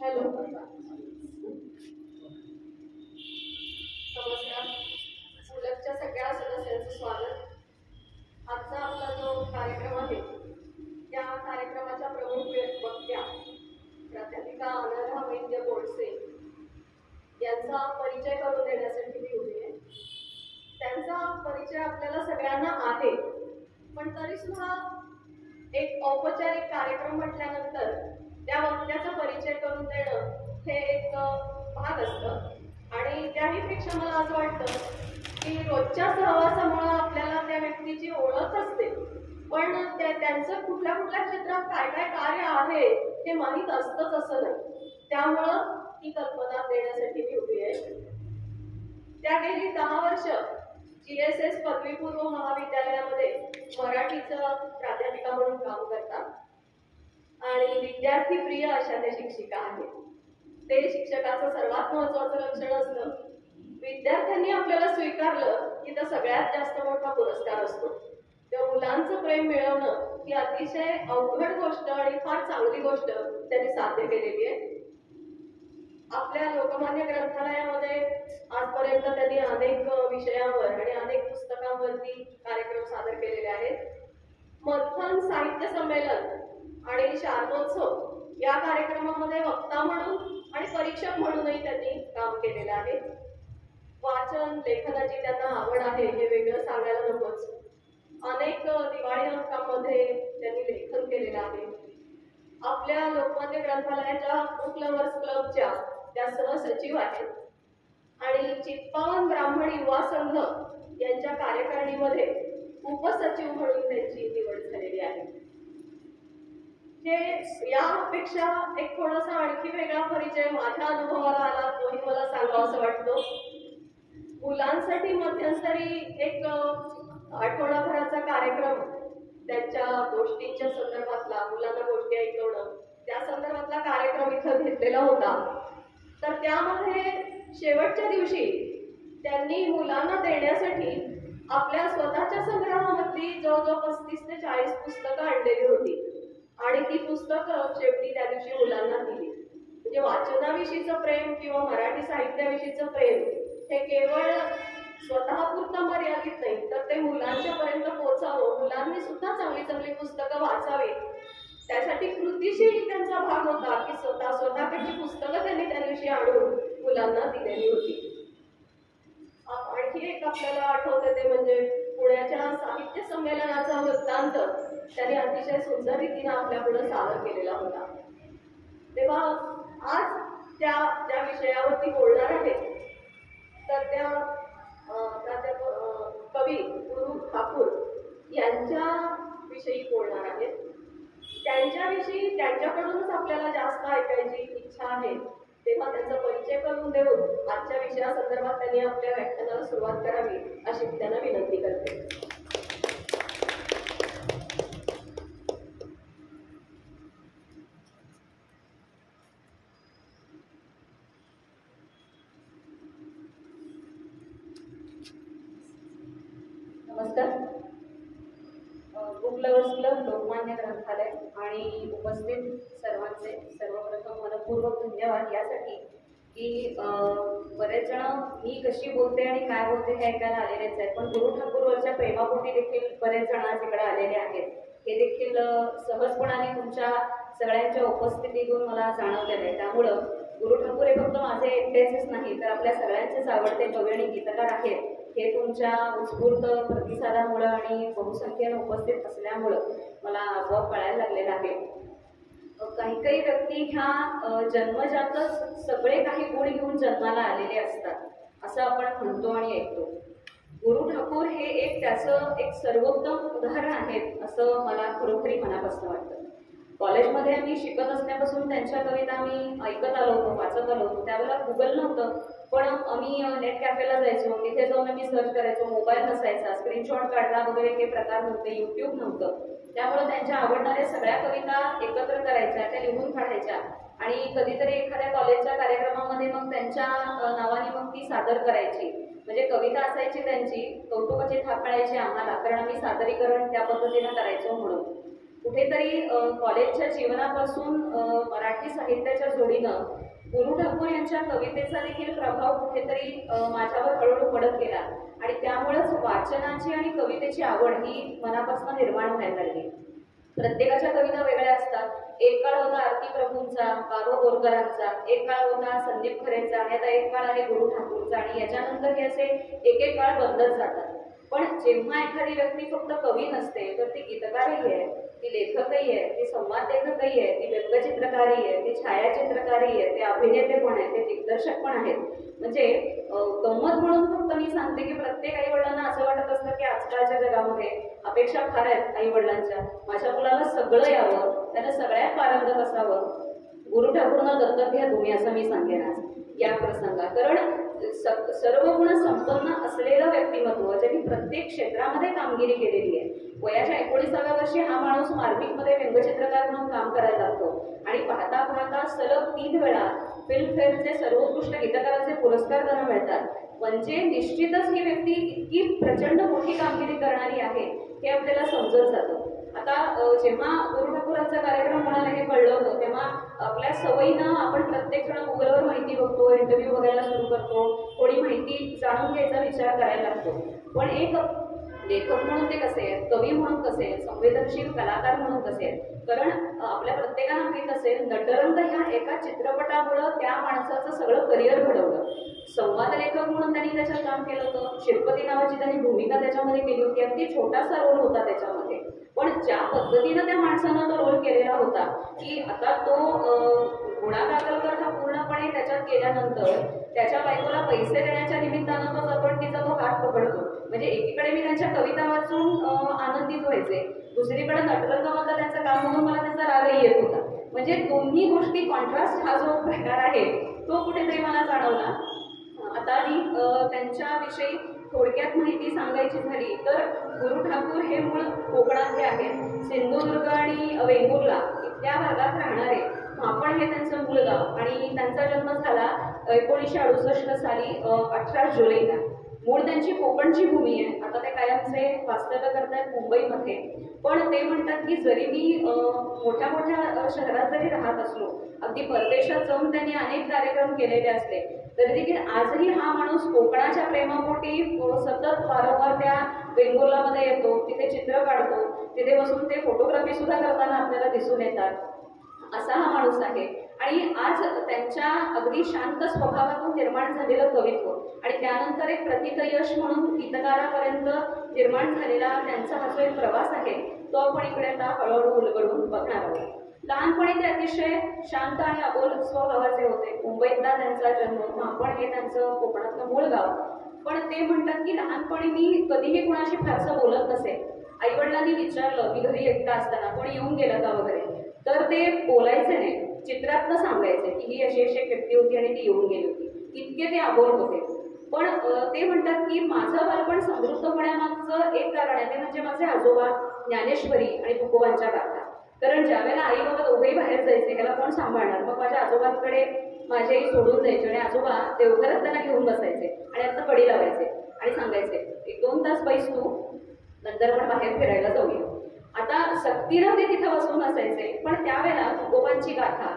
Hello, नमस्कार. सुलभच्या सगळ्या सदस्यांचं स्वागत. आजचा आपला जो कार्यक्रम आहे त्या कार्यक्रमाच्या प्रमुख वक्त्या प्राध्यापिका अनघा वैद्य गोडसे यांचा परिचय करून देण्यासाठी मी उभी आहे. त्यांचा परिचय आपल्याला सगळ्यांना आहे, पण तरी सुद्धा एक औपचारिक कार्यक्रम म्हटल्यानंतर त्या वक्त्याचा परिचय करून देणं हे एक भाग असतं. आणि त्याहीपेक्षा मला असं वाटतं की रोजच्या सहवासामुळे आपल्याला त्या व्यक्तीची ओळख असते, पण त्यांचं कुठल्या कुठल्या क्षेत्रात काय काय कार्य आहे हे माहीत असतंच असं नाही. त्यामुळं ही कल्पना देण्यासाठी मी उभी आहे. त्या गेली 10 वर्ष GSS पदवीपूर्व महाविद्यालयामध्ये मराठीचं प्राध्यापिका म्हणून काम करतात आणि विद्यार्थी प्रिय अशा त्या शिक्षिका आहेत. ते शिक्षकाचं सर्वात महत्वाचं लक्षण असतं. विद्यार्थ्यांनी आपल्याला स्वीकारलं की तो सगळ्यात जास्त मोठा पुरस्कार असतो. त्या मुलांचं प्रेम मिळवणं ही अतिशय अवघड गोष्ट आणि फार चांगली गोष्ट त्यांनी साध्य केलेली आहे. आपल्या लोकमान्य ग्रंथालयामध्ये आजपर्यंत त्यांनी अनेक विषयांवर आणि अनेक पुस्तकांवरती कार्यक्रम सादर केलेले आहेत. मंथन साहित्य संमेलन आणि शारदोत्सव या कार्यक्रमामध्ये वक्ता म्हणून आणि परीक्षक म्हणूनही त्यांनी काम केलेलं आहे. वाचन लेखनाची त्यांना आवड आहे हे वेगळं सांगायला नकोच. अनेक दिवाळी अंकांमध्ये त्यांनी लेखन केलेलं आहे. आपल्या लोकमान्य ग्रंथालयाच्या बुक लव्हर्स क्लबच्या त्या सहसचिव आहेत आणि चित्पावन ब्राह्मण युवा संघ यांच्या कार्यकारिणीमध्ये उपसचिव म्हणून त्यांची निवड झालेली आहे. हे यापेक्षा एक थोडासा आणखी वेगळा परिचय माझ्या अनुभवाला आला तोही मला सांगावा असं वाटतं. मुलांसाठी मध्यंतरी एक आठवडाभराचा कार्यक्रम त्यांच्या गोष्टींच्या संदर्भातला, मुलांना गोष्टी ऐकवणं त्या संदर्भातला कार्यक्रम इथं घेतलेला होता. तर त्यामध्ये शेवटच्या दिवशी त्यांनी मुलांना देण्यासाठी आपल्या स्वतःच्या संग्रहामधली जवळजवळ 35 ते 40 पुस्तकं आणलेली होती आणि ती पुस्तकं शेवटी त्या दिवशी मुलांना दिली. म्हणजे वाचनाविषयीचं प्रेम किंवा मराठी साहित्याविषयीचं प्रेम हे केवळ स्वतःपुरतं मर्यादित नाही, तर ते मुलांच्या पर्यंत पोहोचावं, मुलांनी सुद्धा चांगली चांगली पुस्तकं वाचावी त्यासाठी कृतीशील त्यांचा भाग होता की स्वतःकडची पुस्तकं त्यांनी त्या दिवशी आणून मुलांना दिलेली होती. आणखी एक आपल्याला आठवतं ते म्हणजे पुण्याच्या साहित्य संमेलनाचा वृत्तांत त्यांनी अतिशय सुंदर रीतीने आपल्या पुढे सादर केलेला होता. तेव्हा आज त्या ज्या विषयावरती बोलणार आहेत तर त्या कवी गुरु ठाकूर यांच्या विषयी बोलणार आहेत. त्यांच्याविषयी त्यांच्याकडूनच आपल्याला जास्त ऐकायची इच्छा आहे, तेव्हा त्यांचा परिचय करून देऊन आजच्या विषयासंदर्भात त्यांनी आपल्या व्याख्यानाला सुरुवात करावी अशी त्यांना विनंती करते. नमस्कार. बुक लव्हर्स क्लब, लोकमान्य ग्रंथालय आणि उपस्थित सर्वांचे सर्वप्रथम मनपूर्वक धन्यवाद यासाठी की बरेच जण मी कशी बोलते आणि काय बोलते हे ऐकायला आलेलेच आहे, पण गुरु ठाकूरवरच्या प्रेमापोटी देखील बरेच जण आज इकडे आलेले आहेत. हे देखील सहजपणाने तुमच्या सगळ्यांच्या उपस्थितीतून मला जाणवलेलं आहे. त्यामुळं गुरु ठाकूर हे फक्त माझे एकटेच नाही तर आपल्या सगळ्यांचेच आवडते कवी आणि गीतकार आहेत. हे तुमच्या उत्स्फूर्त प्रतिसादामुळं आणि बहुसंख्येनं उपस्थित असल्यामुळं मला आपोआप कळायला लागलेलं आहे. काही काही व्यक्ती ह्या जन्मजातच सगळे काही गुण घेऊन जन्माला आलेले असतात असं आपण म्हणतो आणि ऐकतो. गुरु ठाकूर हे त्याचं एक सर्वोत्तम उदाहरण आहेत असं मला खरोखरी मनापासून वाटतं. कॉलेजमध्ये आम्ही शिकत असल्यापासून त्यांच्या कविता आम्ही ऐकत आलो होतो, वाचत आलो होतो. त्यावेळेला गुगल नव्हतं, पण आम्ही नेट कॅफेला जायचो, तिथे जाऊन आम्ही सर्च करायचो. मोबाईल नसायचा, स्क्रीनशॉट काढला वगैरे काही प्रकार नव्हते, यूट्यूब नव्हतं. त्यामुळे त्यांच्या आवडणाऱ्या सगळ्या कविता एकत्र करायच्या, त्या लिहून काढायच्या आणि कधीतरी एखाद्या कॉलेजच्या कार्यक्रमामध्ये मग त्यांच्या नावाने मग ती सादर करायची. म्हणजे कविता असायची त्यांची, कौतुकाची थाप मिळायची आम्हाला, कारण आम्ही सादरीकरण त्या पद्धतीनं करायचो म्हणून. कुठेतरी कॉलेजच्या जीवनापासून मराठी साहित्याच्या जोडीनं गुरु ठाकूर यांच्या कवितेचा देखील प्रभाव कुठेतरी माझ्यावर हळूहळू पडत गेला आणि त्यामुळेच वाचनाची आणि कवितेची आवड ही मनापासून निर्माण व्हायला लागली. प्रत्येकाच्या कविता वेगळ्या असतात. एक काळ होता आरती प्रभूंचा, बाबा बोरकरांचा, एक काळ होता संदीप खरेंचा आणि आता एक काळ आहे गुरु ठाकूरचा आणि याच्यानंतर हे असे एक एक काळ बदलत जातात. पण जेव्हा एखादी व्यक्ती फक्त कवी नसते तर ती गीतकारही आहे, ती लेखकही आहे, ती संवाद लेखकही आहे, ती व्यंगचित्रकारही आहे, ती छायाचित्रकारही आहे, ते अभिनेते पण आहेत, ते दिग्दर्शक पण आहेत. म्हणजे गंमत म्हणून फक्त मी सांगते की प्रत्येक आई वडिलांना असं वाटत असतं की आजकालच्या जगामध्ये अपेक्षा फार आहेत आई वडिलांच्या, माझ्या मुलाला सगळं यावं, त्यानं सगळ्यात पारंगत असावं. गुरु ठाकूरना दत्तक घ्या तुम्ही असं मी सांगेन आज या प्रसंगात. कारण सर्व गुण संपन्न असलेलं व्यक्तिमत्व ज्यांनी प्रत्येक क्षेत्रामध्ये कामगिरी केलेली आहे. वयाच्या 19व्या वर्षी हा माणूस मार्मिकमध्ये व्यंगचित्रकार म्हणून काम करायला लागतो आणि पाहता पाहता सलग 3 वेळा फिल्मफेअरचे सर्वोत्कृष्ट गीतकाराचे पुरस्कार त्यांना मिळतात. म्हणजे निश्चितच ही व्यक्ती इतकी प्रचंड मोठी कामगिरी करणारी आहे हे आपल्याला समजत जातं. आता जेव्हा गुरु ठाकूरांचा कार्यक्रम म्हणाला हे कळलं होतं तेव्हा आपल्या सवयीनं आपण प्रत्येक जण गुगलवर माहिती बघतो, इंटरव्ह्यू बघायला सुरू करतो, थोडी माहिती जाणून घ्यायचा विचार करायला लागतो. पण एक लेखक म्हणून ते कसे आहेत, कवी म्हणून कसे आहेत, संवेदनशील कलाकार म्हणून कसे आहेत. कारण आपल्या प्रत्येकाला माहीत असेल नटरंग ह्या एका चित्रपटामुळं त्या माणसाचं सगळं करिअर घडवलं. संवाद लेखक म्हणून त्यांनी त्याच्यात काम केलं होतं. शिरपती नावाची त्यांनी भूमिका त्याच्यामध्ये केली होती. अगदी छोटासा रोल होता त्याच्यामध्ये, पण ज्या पद्धतीनं त्या माणसानं तो रोल केलेला होता की आता तो गुणा दाखलकर हा पूर्णपणे त्याच्यात गेल्यानंतर त्याच्या बायकोला पैसे देण्याच्या निमित्तानं तो जबरदस्तीचा तो हात पकडतो. म्हणजे एकीकडे मी त्यांच्या कविता वाचून आनंदित व्हायचे, दुसरीकडे नटरंगामधलं त्यांचं काम बघून मला त्यांचा रागही येत होता. म्हणजे दोन्ही गोष्टी कॉन्ट्रास्ट हा जो प्रकार आहे तो कुठेतरी मला जाणवला. आता मी त्यांच्याविषयी थोडक्यात माहिती सांगायची झाली तर गुरु ठाकूर हे मूळ कोकणातले आहेत. सिंधुदुर्ग आणि वेंगुर्ला इथल्या भागात राहणारे. आपण हे त्यांचं मूळ गाव आणि त्यांचा जन्म झाला 1968 साली 18 जुलैला. मूळ त्यांची कोकणची भूमी आहे. आता ते कायमचे वास्तव्य करतात मुंबईमध्ये. पण ते म्हणतात की जरी मी मोठ्या मोठ्या शहरात जरी राहत असलो, अगदी परदेशात जाऊन त्यांनी अनेक कार्यक्रम केलेले असले तरी देखील आजही हा माणूस कोकणाच्या प्रेमापोटी सतत वारंवार त्या वेंगुर्लामध्ये येतो, तिथे चित्र काढतो, तिथे बसून ते फोटोग्राफी सुद्धा करताना आपल्याला दिसून येतात. असा हा माणूस आहे. आणि आज त्यांच्या अगदी शांत स्वभावातून निर्माण झालेलं कवित्व आणि त्यानंतर एक प्रतितयश म्हणून गीतकारापर्यंत निर्माण झालेला त्यांचा हा जो एक प्रवास आहे तो आपण इकडे आता हळूहळू उलगडून बघणार आहोत. लहानपणी ते अतिशय शांत आणि अबोल स्वभावाचे होते. मुंबईतला त्यांचा जन्म, आपण हे त्यांचं कोकणातलं मूळ गाव. पण ते म्हणतात की लहानपणी मी कधीही कुणाशी फारसं बोलत नसे. आईवडिलांनी विचारलं मी घरी एकटा असताना कोणी येऊन गेलं का वगैरे, तर ते बोलायचे नाही, चित्रातनं सांगायचे की ही अशी अशी व्यक्ती होती आणि ती येऊन गेली होती. इतके ते अबोल होते. पण ते म्हणतात की माझं बालपण समृद्ध होण्यामागचं एक कारण आहे ते म्हणजे माझे आजोबा ज्ञानेश्वरी आणि तुकोबांच्या गाथा. कारण ज्या वेळेला आई बाबा दोघेही बाहेर जायचे ह्याला कोण सांभाळणार, मग माझ्या आजोबांकडे माझी आई सोडून जायचे आणि आजोबा देवघरात त्यांना घेऊन बसायचे आणि आता कडी लावायचे आणि सांगायचे 1-2 तास बैस तू, नंतर आपण बाहेर फिरायला जाऊया. आता सक्तीनं ते तिथं बसून असायचे. पण त्यावेळेला तुकोबांची गाथा,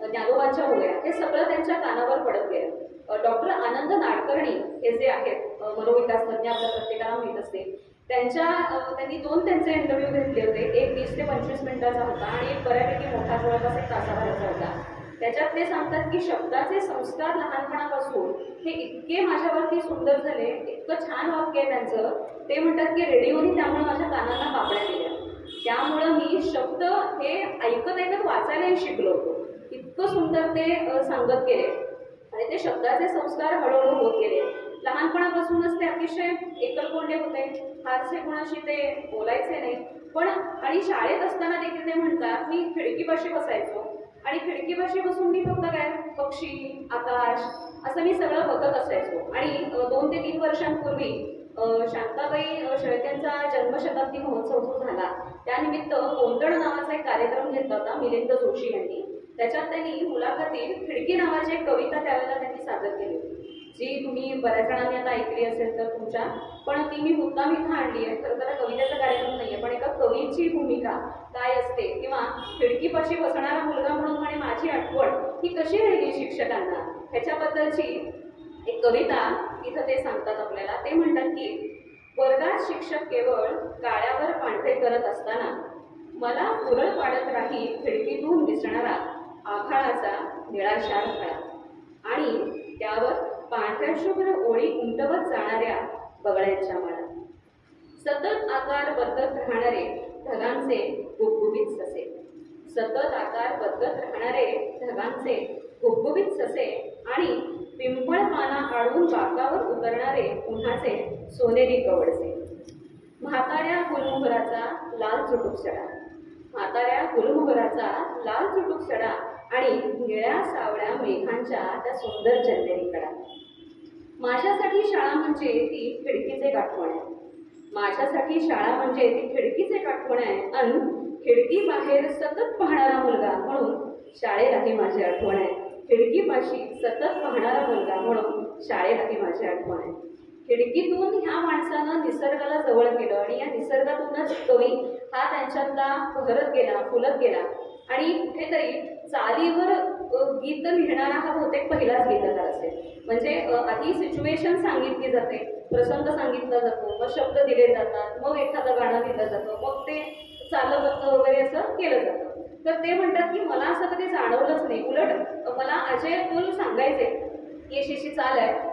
ज्ञानोबांच्या होळ्या हे सगळं त्यांच्या कानावर पडत गेलं. डॉक्टर आनंद नाडकर्णी हे जे आहेत मनोविकास तज्ञ आपल्या प्रत्येकाला माहीत असते, त्यांनी 2 त्यांचे इंटरव्ह्यू घेतले होते. एक 20 ते 25 मिनिटाचा होता आणि एक बऱ्यापैकी मोठा जवळपास 1 तासाभराचा होता. त्याच्यात ते सांगतात की शब्दाचे संस्कार लहानपणापासून हे इतके माझ्यावरती सुंदर झाले, इतकं छान वाक्य आहे त्यांचं. ते म्हणतात की रेडिओने त्यामुळे माझ्या कानांना पापड्या दिल्या, त्यामुळं मी शब्द हे ऐकत ऐकत वाचायलाही शिकलो होतो. इतकं सुंदर ते सांगत गेले आणि ते शब्दाचे संस्कार हळूहळू होत गेले. लहानपणापासूनच ते अतिशय एकलकोंडे होते, फारसे कुणाशी ते बोलायचे नाही. पण आणि शाळेत असताना देखील ते म्हणतात मी खिडकीपाशी बसायचो आणि खिडकीपाशी बसून मी फक्त काय पक्षी, आकाश असं मी सगळं बघत असायचो. आणि 2 ते 3 वर्षांपूर्वी शांताबाई शेळकेंचा जन्मशताब्दी महोत्सव जो झाला त्यानिमित्त गोंधळ नावाचा एक कार्यक्रम घेतला होता मिलिंद जोशी यांनी. त्याच्यात त्यांनी मुलाखतीत खिडकी नावाची एक कविता त्यावेळेला त्यांनी सादर केली होती, जी तुम्ही बऱ्याच जणांनी आता ऐकली असेल तर तुमच्या, पण ती मी मुद्दाम इथं आणली आहे. खरं तर कवितेचा कार्यक्रम नाही आहे, पण एका कवीची भूमिका काय असते किंवा खिडकीपाशी बसणारा मुलगा म्हणून म्हणे माझी आठवण ही कशी राहिली शिक्षकांना, ह्याच्याबद्दलची एक कविता इथं ते सांगतात आपल्याला. ते म्हणतात की वर्गात शिक्षक केवळ काळ्यावर पांढरे करत असताना मला पुरळ पाडत राही खिडकीतून दिसणारा आभाळाचा निळाशार फळा आणि त्यावर पांढऱ्या शुभ्र ओळी उमटवत जाणाऱ्या बगळ्यांच्या माळा, सतत आकार बदलत राहणारे ढगांचे गुबगुबीत ससे, सतत आकार बदलत राहणारे ढगांचे गुबगुबीत ससे आणि पिंपळ पाना आडून बाकावर उतरणारे उन्हाचे सोनेरी कवडसे, म्हाताऱ्या गुलमोहराचा लाल चुटूक सडा, म्हाताऱ्या गुलमोहराचा लाल चुटूक सडा आणि निळ्या सावळ्या मेघांच्या त्या सुंदर चंदेरी कडा. माझ्यासाठी शाळा म्हणजे ती खिडकीचे गाठवण आहे, माझ्यासाठी शाळा म्हणजे ती खिडकीचे गाठवण आहे. अन खिडकी बाहेर सतत पाहणारा मुलगा म्हणून शाळेलाही माझी आठवण आहे, खिडकीपाशी सतत पाहणारा मुलगा म्हणून शाळेलाही माझी आठवण आहे. खिडकीतून ह्या माणसानं निसर्गाला जवळ केलं आणि या निसर्गातूनच कवी हा त्यांच्यातला बहरत गेला, फुलत गेला आणि कुठेतरी चालीवर गीत लिहिणारा हा बहुतेक पहिलाच गीतकार असेल. म्हणजे आधी सिच्युएशन सांगितली जाते, प्रसंग सांगितला जातो, मग शब्द दिले जातात, मग एखादं गाणं लिहिलं जातं, मग ते चालबद्ध वगैरे असं केलं जातं. तर ते म्हणतात की मला असं कधी जाणवलंच नाही, उलट मला अजय अतुल सांगायचे की अशी चाल आहे,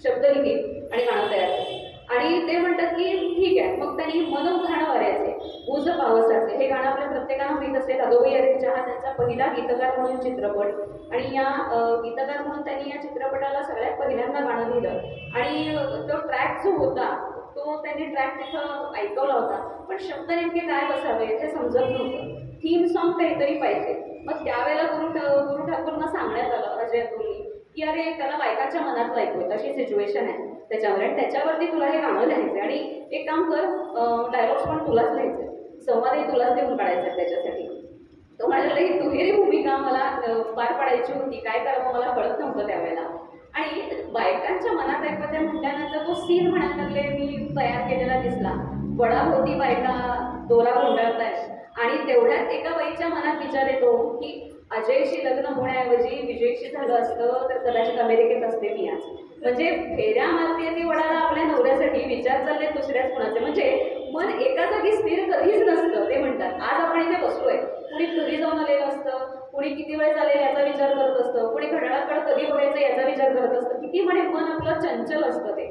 शब्द लिही आणि गाणं तयार आहे. आणि ते म्हणतात की ठीक आहे. मग त्यांनी मन उधाण वाऱ्याचे गुज पावसाचे हे गाणं आपल्या प्रत्येकाला माहीत असेल. अगोबाई अरेंजा हा त्यांचा पहिला गीतकार म्हणून चित्रपट आणि या गीतकार म्हणून त्यांनी या चित्रपटाला सगळ्यात पहिल्यांदा गाणं लिहिलं आणि तो ट्रॅक जो होता तो त्यांनी ट्रॅक तिथं ऐकवला होता, पण शब्द नेमके काय बसावे हे समजत नव्हतं. थीम सॉन्ग काहीतरी पाहिजे. मग त्यावेळेला गुरु ठाकूरना सांगण्यात आलं अजय अतुलनी की अरे त्याला बायकांच्या मनात ऐकूया, अशी सिच्युएशन आहे त्याच्यावर आणि त्याच्यावरती तुला हे गाणं लिहायचं आणि एक काम कर, डायलॉग्स पण तुलाच लिहायचे, संवादही तुलाच देऊन काढायचा त्याच्यासाठी. तो म्हणाला ही दुहेरी भूमिका मला पार पाडायची होती, काय करावं मला कळत नव्हतं त्यावेळेला. आणि बायकांच्या मनात ऐकवत्या म्हटल्यानंतर तो सीन म्हणायला लागले मी तयार केलेला दिसला. वडाभोवती बायका दोरा गुंडाळताय आणि तेवढ्यात एका बाईच्या मनात विचार येतो की अजयशी लग्न होण्याऐवजी विजयशी झालं असतं तर कदाचित अमेरिकेत असते मी आज. म्हणजे फेऱ्या मारते ती वडाला आपल्या नवऱ्यासाठी, विचार चालले दुसऱ्याच कोणाचे. म्हणजे मन एका जागी स्थिर कधीच नसतं. ते म्हणतात आज आपण इथे बसलोय, कुणी घरी जाऊन आलेलं असतं, कुणी किती वेळ चालेल याचा विचार करत असतं, कुणी घड्याळाकडे कधी बघायचं याचा विचार करत असतं. किती म्हणे मन आपलं चंचल असतं ते.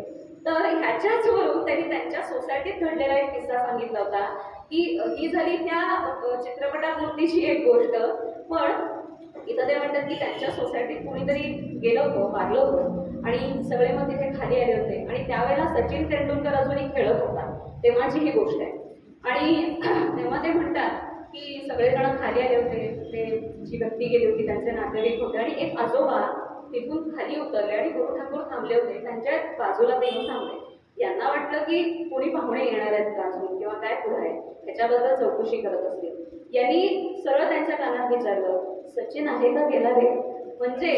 तर ह्याच्याच वरून त्यांनी त्यांच्या सोसायटीत घडलेला एक किस्सा सांगितला होता की ही झाली त्या चित्रपटापुरतीची एक गोष्ट. पण इथं ते म्हणतात की त्यांच्या सोसायटीत कुणीतरी गेलं होतं, मारलं होतं आणि सगळे मग तिथे खाली आले होते आणि त्यावेळेला सचिन तेंडुलकर अजूनही खेळत होता, तेव्हाची ही गोष्ट आहे. आणि तेव्हा ते म्हणतात की सगळेजण खाली आले होते, ते जी व्यक्ती गेली होती त्यांचे नातेवाईक होते आणि एक आजोबा तिथून खाली उतरले आणि गुरु ठाकूर थांबले होते, त्यांच्या बाजूला ते येऊन थांबले. यांना वाटलं की कोणी पाहुणे येणार आहेत का अजून किंवा काय पुढे आहे ह्याच्याबद्दल चौकशी करत असतील. यांनी सरळ त्यांच्या कानात विचारलं सचिन आहे का गेला रे. म्हणजे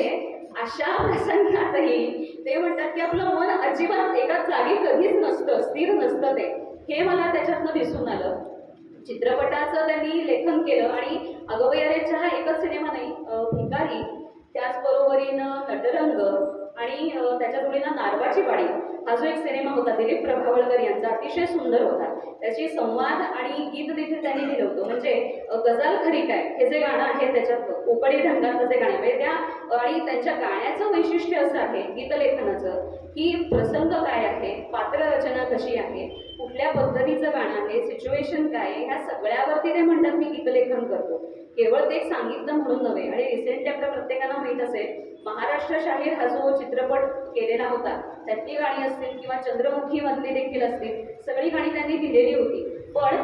अशा प्रसंगातही ते म्हणतात की आपलं मन अजिबात एकाच जागी कधीच नसतं, स्थिर नसतं ते. हे मला त्याच्यातनं दिसून आलं. चित्रपटाचं त्यांनी लेखन केलं आणि अगोबाई अरेंजा हा एकच सिनेमा नाही, भिकारी, त्याचबरोबरीनं नटरंग आणि त्याच्या जोडीनं नारबाची वाडी हा जो एक सिनेमा होता दिलीप प्रभावळकर यांचा, अतिशय सुंदर होता. त्याची संवाद आणि गीत देखील त्यांनी दिलं होतं. म्हणजे गजाल खरी काय हे जे गाणं आहे त्याच्यात कोकणी ढंगातलं जे गाणं म्हणजे त्या आणि त्यांच्या गाण्याचं वैशिष्ट्य असं आहे गीतलेखनाचं की प्रसंग काय आहे, पात्ररचना कशी आहे, कुठल्या पद्धतीचं गाणं आहे, सिच्युएशन काय आहे, ह्या सगळ्यावरती ते म्हणतात मी गीतलेखन करतो. केवळ ते सांगितलं म्हणून नव्हे. आणि रिसेंटली आपल्या प्रत्येकाला माहीत असेल महाराष्ट्र शाहीर हा जो चित्रपट केलेला होता त्यातली गाणी असतील किंवा चंद्रमुखी मधली देखील असतील, सगळी गाणी त्यांनी दिलेली होती. पण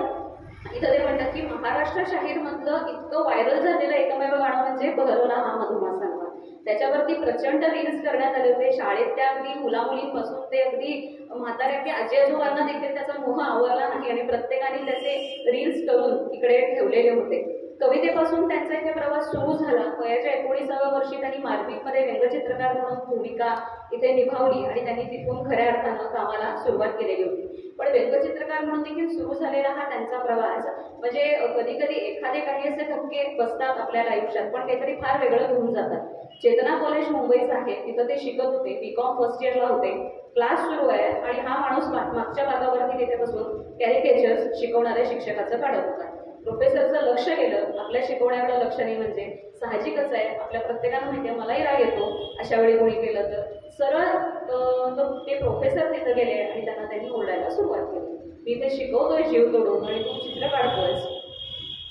इथं ते म्हणतात की महाराष्ट्र शाहीर मधलं इतकं व्हायरल झालेलं एकमेव गाणं म्हणजे बहरवला हा मधुमासांवर. त्याच्यावरती प्रचंड रील्स करण्यात आले होते. शाळेतल्या अगदी मुलामुलींपासून ते अगदी म्हाताऱ्या आजी आजोबांना देखील त्याचा मोह आवरला नाही आणि प्रत्येकाने त्याचे रील्स करून तिकडे ठेवलेले होते. कवितेपासून त्यांचा इथे प्रवास सुरू झाला. वयाच्या 19व्या वर्षी त्यांनी मार्मिकमध्ये व्यंगचित्रकार म्हणून भूमिका इथे निभावली आणि त्यांनी तिथून खऱ्या अर्थानं कामाला सुरुवात केलेली होती. पण व्यंगचित्रकार म्हणून देखील सुरू झालेला हा त्यांचा प्रवास म्हणजे कधी कधी एखादे काही असे धक्के बसतात आपल्याला आयुष्यात, पण काहीतरी फार वेगळं घेऊन जातात. चेतना कॉलेज मुंबईचं आहे, तिथं ते शिकत होते. बीकॉम फर्स्ट इयरला होते. क्लास सुरू आहे आणि हा माणूस मागच्या भागावरती तिथे बसून कॅरिकेचर्स शिकवणाऱ्या शिक्षकाचं काढत होता. प्रोफेसरचं लक्ष गेलं. आपल्या शिकवण्याकडे लक्ष नाही म्हणजे साहजिकच आहे, आपल्या प्रत्येकाला माहिती आहे मलाही राग येतो अशा वेळी कोणी केलं तर. सरळ ते प्रोफेसर तिथं गेले आणि त्यांनी ओरडायला सुरुवात केली, मी इथे शिकवतोय जीव तोडून आणि तू चित्र काढतोयस,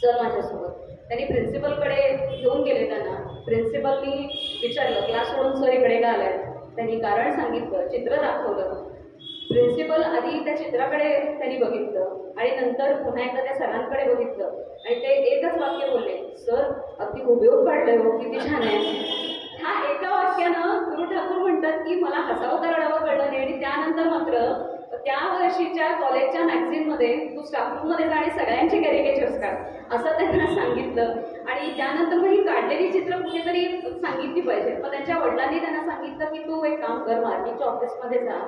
चल माझ्यासोबत. त्यांनी प्रिन्सिपलकडे घेऊन गेले त्यांना. प्रिन्सिपलनी विचारलं क्लास सोडून सर इकडे का आलाय. त्यांनी कारण सांगितलं, चित्र दाखवलं. प्रिन्सिपल आधी त्या चित्राकडे त्यांनी बघितलं आणि नंतर पुन्हा एकदा त्या सरांकडे बघितलं आणि ते एकच वाक्य बोलले, सर अगदी हुबेहूब काढलंय हो, किती छान आहे. ह्या एका वाक्यानं गुरु ठाकूर म्हणतात की मला हसावं का रडावं कळलं नाही. आणि त्यानंतर मात्र त्या वर्षीच्या कॉलेजच्या मॅगझिनमध्ये तू स्टाफरूममध्ये जा आणि सगळ्यांचे कॅरिकेचर्स काढ असं त्यांना सांगितलं. आणि त्यानंतर मग ही काढलेली चित्र कुठेतरी सांगितली पाहिजे. मग त्यांच्या वडिलांनी त्यांना सांगितलं की तू एक काम कर, मार्मिकच्या ऑफिसमध्ये जा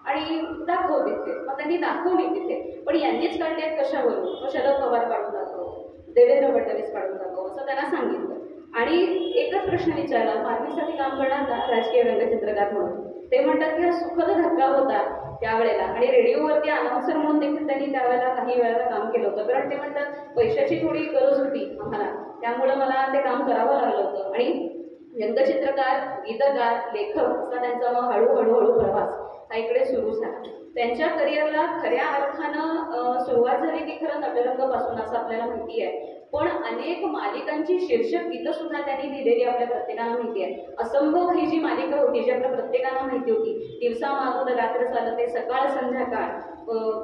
आणि दाखव तिथे. मग त्यांनी दाखवली तिथे, पण यांनीच काढले आहेत कशावरून, मग शरद पवार काढून दाखव, देवेंद्र फडणवीस काढून दाखव असं त्यांना सांगितलं. आणि एकच प्रश्न विचारला, मार्मिकसाठी काम करणार ना राजकीय व्यंगचित्रकार म्हणून. ते म्हणतात की हा सुखद धक्का होता त्यावेळेला. आणि रेडिओवरती अनाउन्सर म्हणून देखील त्यांनी त्यावेळेला काही वेळेला काम केलं होतं, कारण ते म्हणतात पैशाची थोडी गरज होती आम्हाला, त्यामुळं मला ते काम करावं लागलं होतं. आणि व्यंगचित्रकार, गीतकार, लेखक असा त्यांचा मग हळूहळू प्रवास हा इकडे सुरू झाला. त्यांच्या करिअरला खऱ्या अर्थानं सुरुवात झाली की खरं नटरंगपासून असं आपल्याला माहिती आहे. पण अनेक मालिकांची शीर्षक गीतं सुद्धा त्यांनी दिलेली आपल्या प्रत्येकाला माहिती आहे. असंभव ही जी मालिका होती जी आपल्या प्रत्येकाला माहिती होती, दिवसा मागून रात्र चालते, सकाळ संध्याकाळ,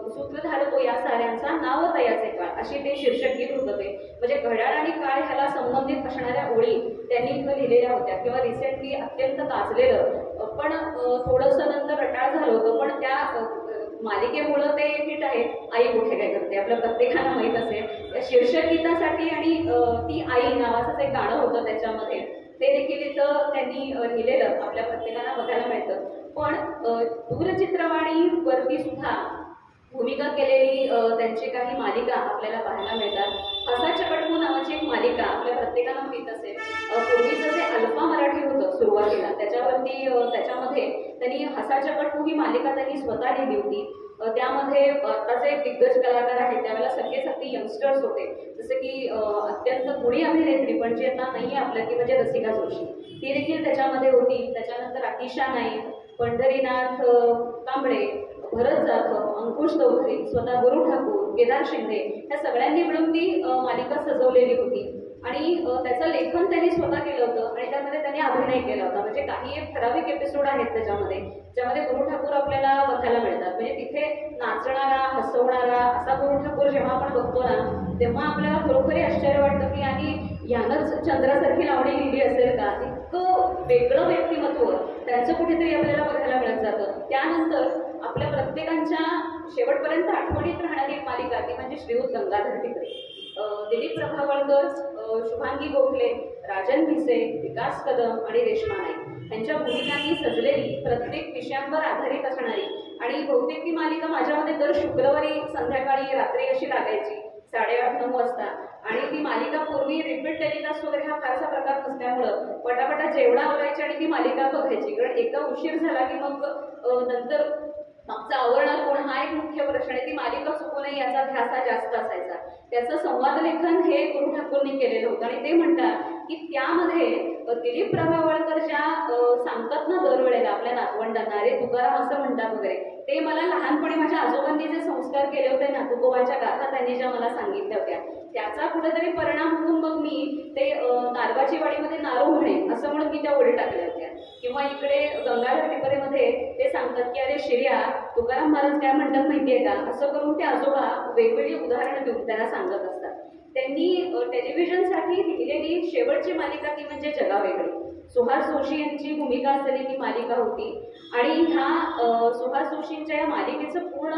सूत्रधार तो या साऱ्यांचा, नाव तयाचे काळ, अशी ते शीर्षक गीत होतं. ते म्हणजे घड्याळ आणि काळ ह्याला संबंधित असणाऱ्या ओळी त्यांनी इथं लिहिलेल्या होत्या. किंवा रिसेंटली अत्यंत गाजलेलं पण थोडंसं नंतर रटाळ झालं होतं, पण त्या मालिकेमुळं ते हिट आहे, आई कुठे काय करते, आपल्या प्रत्येकाला माहीत असेल. त्या शीर्षक गीतासाठी आणि ती आई नावाचंच एक गाणं होतं त्याच्यामध्ये, ते देखील इथं त्यांनी लिहिलेलं आपल्या प्रत्येकाला बघायला मिळतं. पण दूरचित्रवाणीवरती सुद्धा भूमिका केलेली त्यांची काही मालिका आपल्याला पाहायला मिळतात. हसा चकटमू नावाची एक मालिका आपल्या प्रत्येकाला माहीत असेल. पूर्वीचं जे अल्फा मराठी होतं सुरुवातीला त्याच्यामध्ये त्यांनी हसा चकटमू ही मालिका त्यांनी स्वतः लिहिली होती. त्यामध्ये आताचे दिग्गज कलाकार आहेत त्यावेळेला सगळे यंगस्टर्स होते, जसे की अत्यंत गुणी अभिनेत्री पण जी आता नाही आहे आपल्या, की म्हणजे रसिका जोशी, ती देखील त्याच्यामध्ये होती. त्याच्यानंतर अतिशा नाईक, पंढरीनाथ कांबळे, भरत जाधव, अंकुश चौधरी, स्वतः गुरु ठाकूर, केदार शिंदे ह्या सगळ्यांनी मिळून ती मालिका सजवलेली होती. आणि त्याचं लेखन त्यांनी स्वतः केलं होतं आणि त्यामध्ये त्यांनी अभिनय केला होता. म्हणजे काही एक ठराविक एपिसोड आहेत त्याच्यामध्ये ज्यामध्ये गुरु ठाकूर आपल्याला बघायला मिळतात. म्हणजे तिथे नाचणारा, हसवणारा असा गुरु ठाकूर जेव्हा आपण बघतो ना, तेव्हा आपल्याला खरोखरी आश्चर्य वाटतं की आणि यानंच चंद्रासारखी लावणी लिहिली असेल का. इतकं वेगळं व्यक्तिमत्व त्यांचं कुठेतरी आपल्याला बघायला मिळत जातं. त्यानंतर आपल्या प्रत्येकांच्या शेवटपर्यंत आठवणीत राहणारी एक मालिका ती म्हणजे श्रीयुत गंगाधर टिकरे. दिलीप प्रभावळकर, शुभांगी गोखले, राजन भिसे, विकास कदम आणि रेश्मा नाईक यांच्या भूमिकांनी सजलेली, प्रत्येक विषयांवर आधारित असणारी आणि बहुतेक ती मालिका माझ्यामध्ये दर शुक्रवारी संध्याकाळी रात्री अशी लागायची 8:30-9 वाजता. आणि ती मालिका पूर्वी रिपीट टेलिकास्ट वगैरे हा फारसा प्रकार नसल्यामुळं पटापटा जेवढा आवरायची आणि ती मालिका बघायची, कारण एकदा उशीर झाला की मग नंतर मागचा आवरणार कोण हा एक मुख्य प्रश्न आहे. ती मालिका चुकू नये याचा ध्यास हा जास्त असायचा. त्याचं संवाद लेखन हे गुरु ठाकूरनी केलेलं होतं. आणि ते म्हणतात की त्यामध्ये दिलीप प्रभावळकर ज्या सांगतात ना दरवेळेला आपल्या नातवंडांना, अरे तुकाराम असं म्हणतात वगैरे, ते मला लहानपणी माझ्या आजोबांनी जे संस्कार केले होते ना, तुकोबाच्या गाथा त्यांनी ज्या मला सांगितल्या होत्या, त्याचा कुठेतरी परिणाम म्हणून मग मी ते नारवाची वाडीमध्ये नारू म्हणे असं म्हणून मी त्या ओळी टाकल्या होत्या. किंवा इकडे गंगाधर टिपरेमध्ये ते सांगतात की अरे शिर्या, तुकाराम महाराज काय म्हणतात माहितीये का, असं करून ते आजोबा वेगवेगळी उदाहरणं देऊन त्यांना सांगत असतात. त्यांनी टेलिव्हिजनसाठी लिहिलेली शेवटची मालिका ती म्हणजे जगावेगळी. सुहास जोशी यांची भूमिका असलेली ती मालिका होती. आणि ह्या सुहास जोशींच्या या मालिकेचं पूर्ण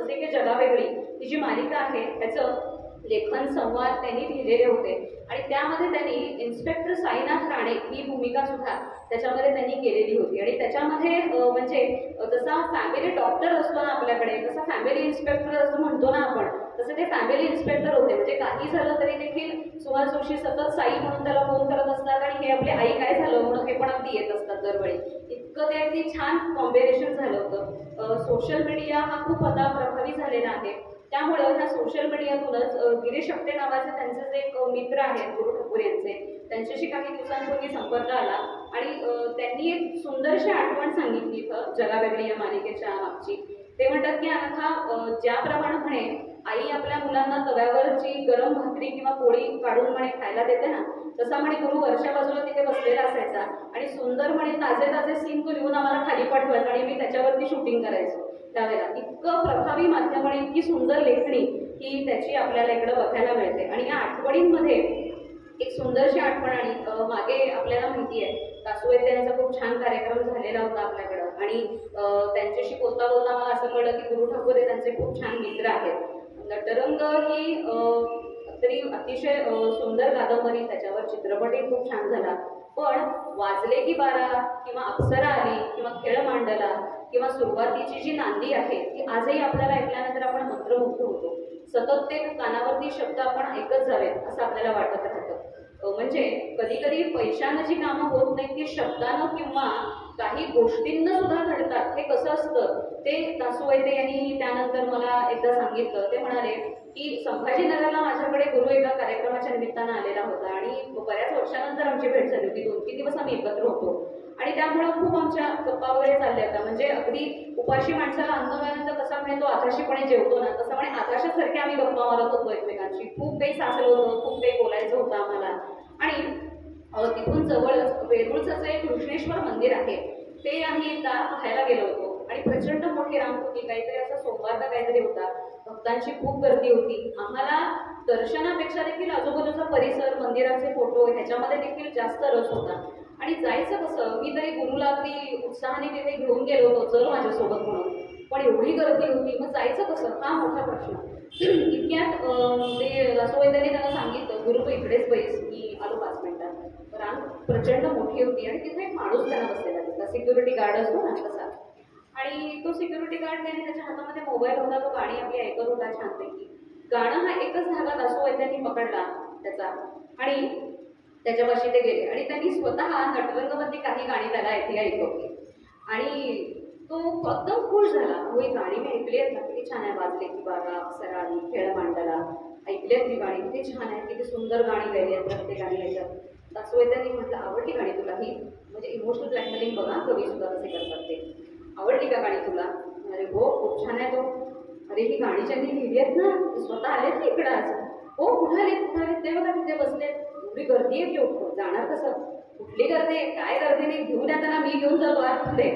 जे काही जगावेगळी ही जी मालिका आहे त्याचं लेखन संवाद त्यांनी लिहिलेले होते आणि त्यामध्ये त्यांनी इन्स्पेक्टर साईनाथ राणे ही भूमिका सुद्धा त्याच्यामध्ये त्यांनी केलेली होती. आणि त्याच्यामध्ये म्हणजे जसा फॅमिली डॉक्टर असतो ना आपल्याकडे, तसा फॅमिली इन्स्पेक्टर असं म्हणतो ना आपण, तसं ते फॅमिली इन्स्पेक्टर होते. म्हणजे काही झालं तरी देखील सुहास जोशी सतत साई म्हणून त्याला फोन करत असतात आणि हे आपली आई काय झालं म्हणून हे पण अगदी येत असतात दरवेळी. इतकं ते अगदी छान कॉम्बिनेशन झालं होतं. सोशल मीडिया हा खूप आता प्रभावी झालेला आहे. त्यामुळं ह्या सोशल मीडियातूनच गिरीश आपटे नावाचे त्यांचे जे एक मित्र आहेत गुरु ठाकूर यांचे, त्यांच्याशी काही दिवसांपूर्वी संपर्क आला आणि त्यांनी एक सुंदरशी आठवण सांगितली इथं जगावेगळी या मालिकेच्या मागची. ते म्हणतात की आता ज्याप्रमाणे म्हणे आई आपल्या मुलांना तव्यावरची गरम भाकरी किंवा पोळी काढून म्हणे खायला देते ना, तसा म्हणे गुरु वर्षा बाजूला तिथे बसलेला असायचा आणि सुंदर म्हणे ताजे ताजे सीन तो लिहून आम्हाला खाली पाठवायचा आणि मी त्याच्यावरती शूटिंग करायचो. त्यावेळेला इतकं प्रभावी माध्यम आणि इतकी सुंदर लेखणी ही त्याची आपल्याला इकडं बघायला मिळते. आणि या आठवणींमध्ये एक सुंदरशी आठवण, आणि मागे आपल्याला माहिती आहे दासोवैद्य यांचा खूप छान कार्यक्रम झालेला होता आपल्याकडं आणि त्यांच्याशी बोलता बोलता मला असं कळलं की गुरु ठाकूर हे त्यांचे खूप छान मित्र आहेत. नटरंग ही तरी अतिशय सुंदर कादंबरी, त्याच्यावर चित्रपटही खूप छान झाला. पण वाजले की बारा किंवा अप्सरा आली किंवा खेळ मांडला किंवा सुरुवातीची जी नांदी आहे ती आजही आपल्याला ऐकल्यानंतर आपण मंत्रमुग्ध होतो. सतत ते कानावरती शब्द आपण ऐकत जावेत असं आपल्याला वाटत राहतं. म्हणजे कधी कधी पैशानं जी कामं होत नाहीत ती शब्दानं किंवा काही गोष्टींना सुद्धा घडतात. हे कसं असतं ते दासोवैद्य यांनी त्यानंतर मला एकदा सांगितलं. ते म्हणाले की संभाजीनगरला माझ्याकडे गुरु एका कार्यक्रमाच्या निमित्तानं आलेला होता आणि बऱ्याच वर्षानंतर आमची भेट झाली होती. 2-3 दिवस आम्ही एकत्र होतो आणि त्यामुळं खूप आमच्या गप्पा वगैरे चालल्या होत्या. म्हणजे अगदी उपाशी माणसाला अन्न मिळाल्यानंतर कसा म्हणे तो आकाशीपणे जेवतो ना, तसं म्हणे आकाशासारखे आम्ही गप्पा मारत होतो एकमेकांशी. खूप काही साचलं होतं, खूप काही बोलायचं होतं आम्हाला. आणि तिथून जवळच वेरूळचं एक कृष्णेश्वर मंदिर आहे ते आम्ही एकदा पाहायला गेलो होतो आणि प्रचंड मोठी रांग होती. काहीतरी असा सोमवारचा काहीतरी होता, भक्तांची खूप गर्दी होती. आम्हाला दर्शनापेक्षा देखील आजूबाजूचा परिसर, मंदिराचे फोटो ह्याच्यामध्ये देखील जास्त रस होता. आणि जायचं कसं, मी तरी गुरुला अगदी उत्साहाने तिथे घेऊन गेलो होतो, चल माझ्यासोबत म्हणून. पण एवढी गर्दी होती, मग जायचं कसं हा मोठा प्रश्न. इतक्यात ते दासोवैद्यांनी त्यांना सांगितलं गुरु तू इकडेच बैस, मी आलो 5 मिनिटात. रांग प्रचंड मोठी होती आणि तिथे एक माणूस त्यांना बसलेला तिथला, सिक्युरिटी गार्ड असतो ना तसा. आणि तो सिक्युरिटी गार्ड त्याने त्याच्या हातामध्ये मोबाईल होता, तो गाणी आपली ऐकत होता छानपैकी. गाणं हा एकच धागा दासोवैद्यांनी पकडला त्याचा आणि त्याच्यापाशी ते गेले आणि त्यांनी स्वतः नटरंगमध्ये काही गाणी त्याला ऐकवली आणि तो एकदम खुश झाला. ही गाणी मी ऐकली आहेत ना, किती छान आहे. वाजले की बारा, अप्सरा आली, खेळ मांडला, ऐकली आहेत ती गाणी, किती छान आहे, किती सुंदर गाणी गायली आहेत प्रत्येकाने याच्यात. दासोवैद्यांनी म्हटलं आवडली गाणी तुला ही, म्हणजे इमोशनल ब्लॅकमेलिंग बघा कवी सुद्धा कसे करतात ते. आवडली का गाणी तुला? अरे हो खूप छान आहे तो. अरे ही गाणी ज्यांनी लिहिली आहेत ना स्वतः आलेत ना इकडं आज. हो कुठं आलेत ते बघा तिथे बसलेत. एवढी गर्दी आहे की जाणार कसं, कुठली गर्दी आहे काय गर्दी नाही, घेऊन येताना मी घेऊन जातो आतमध्ये.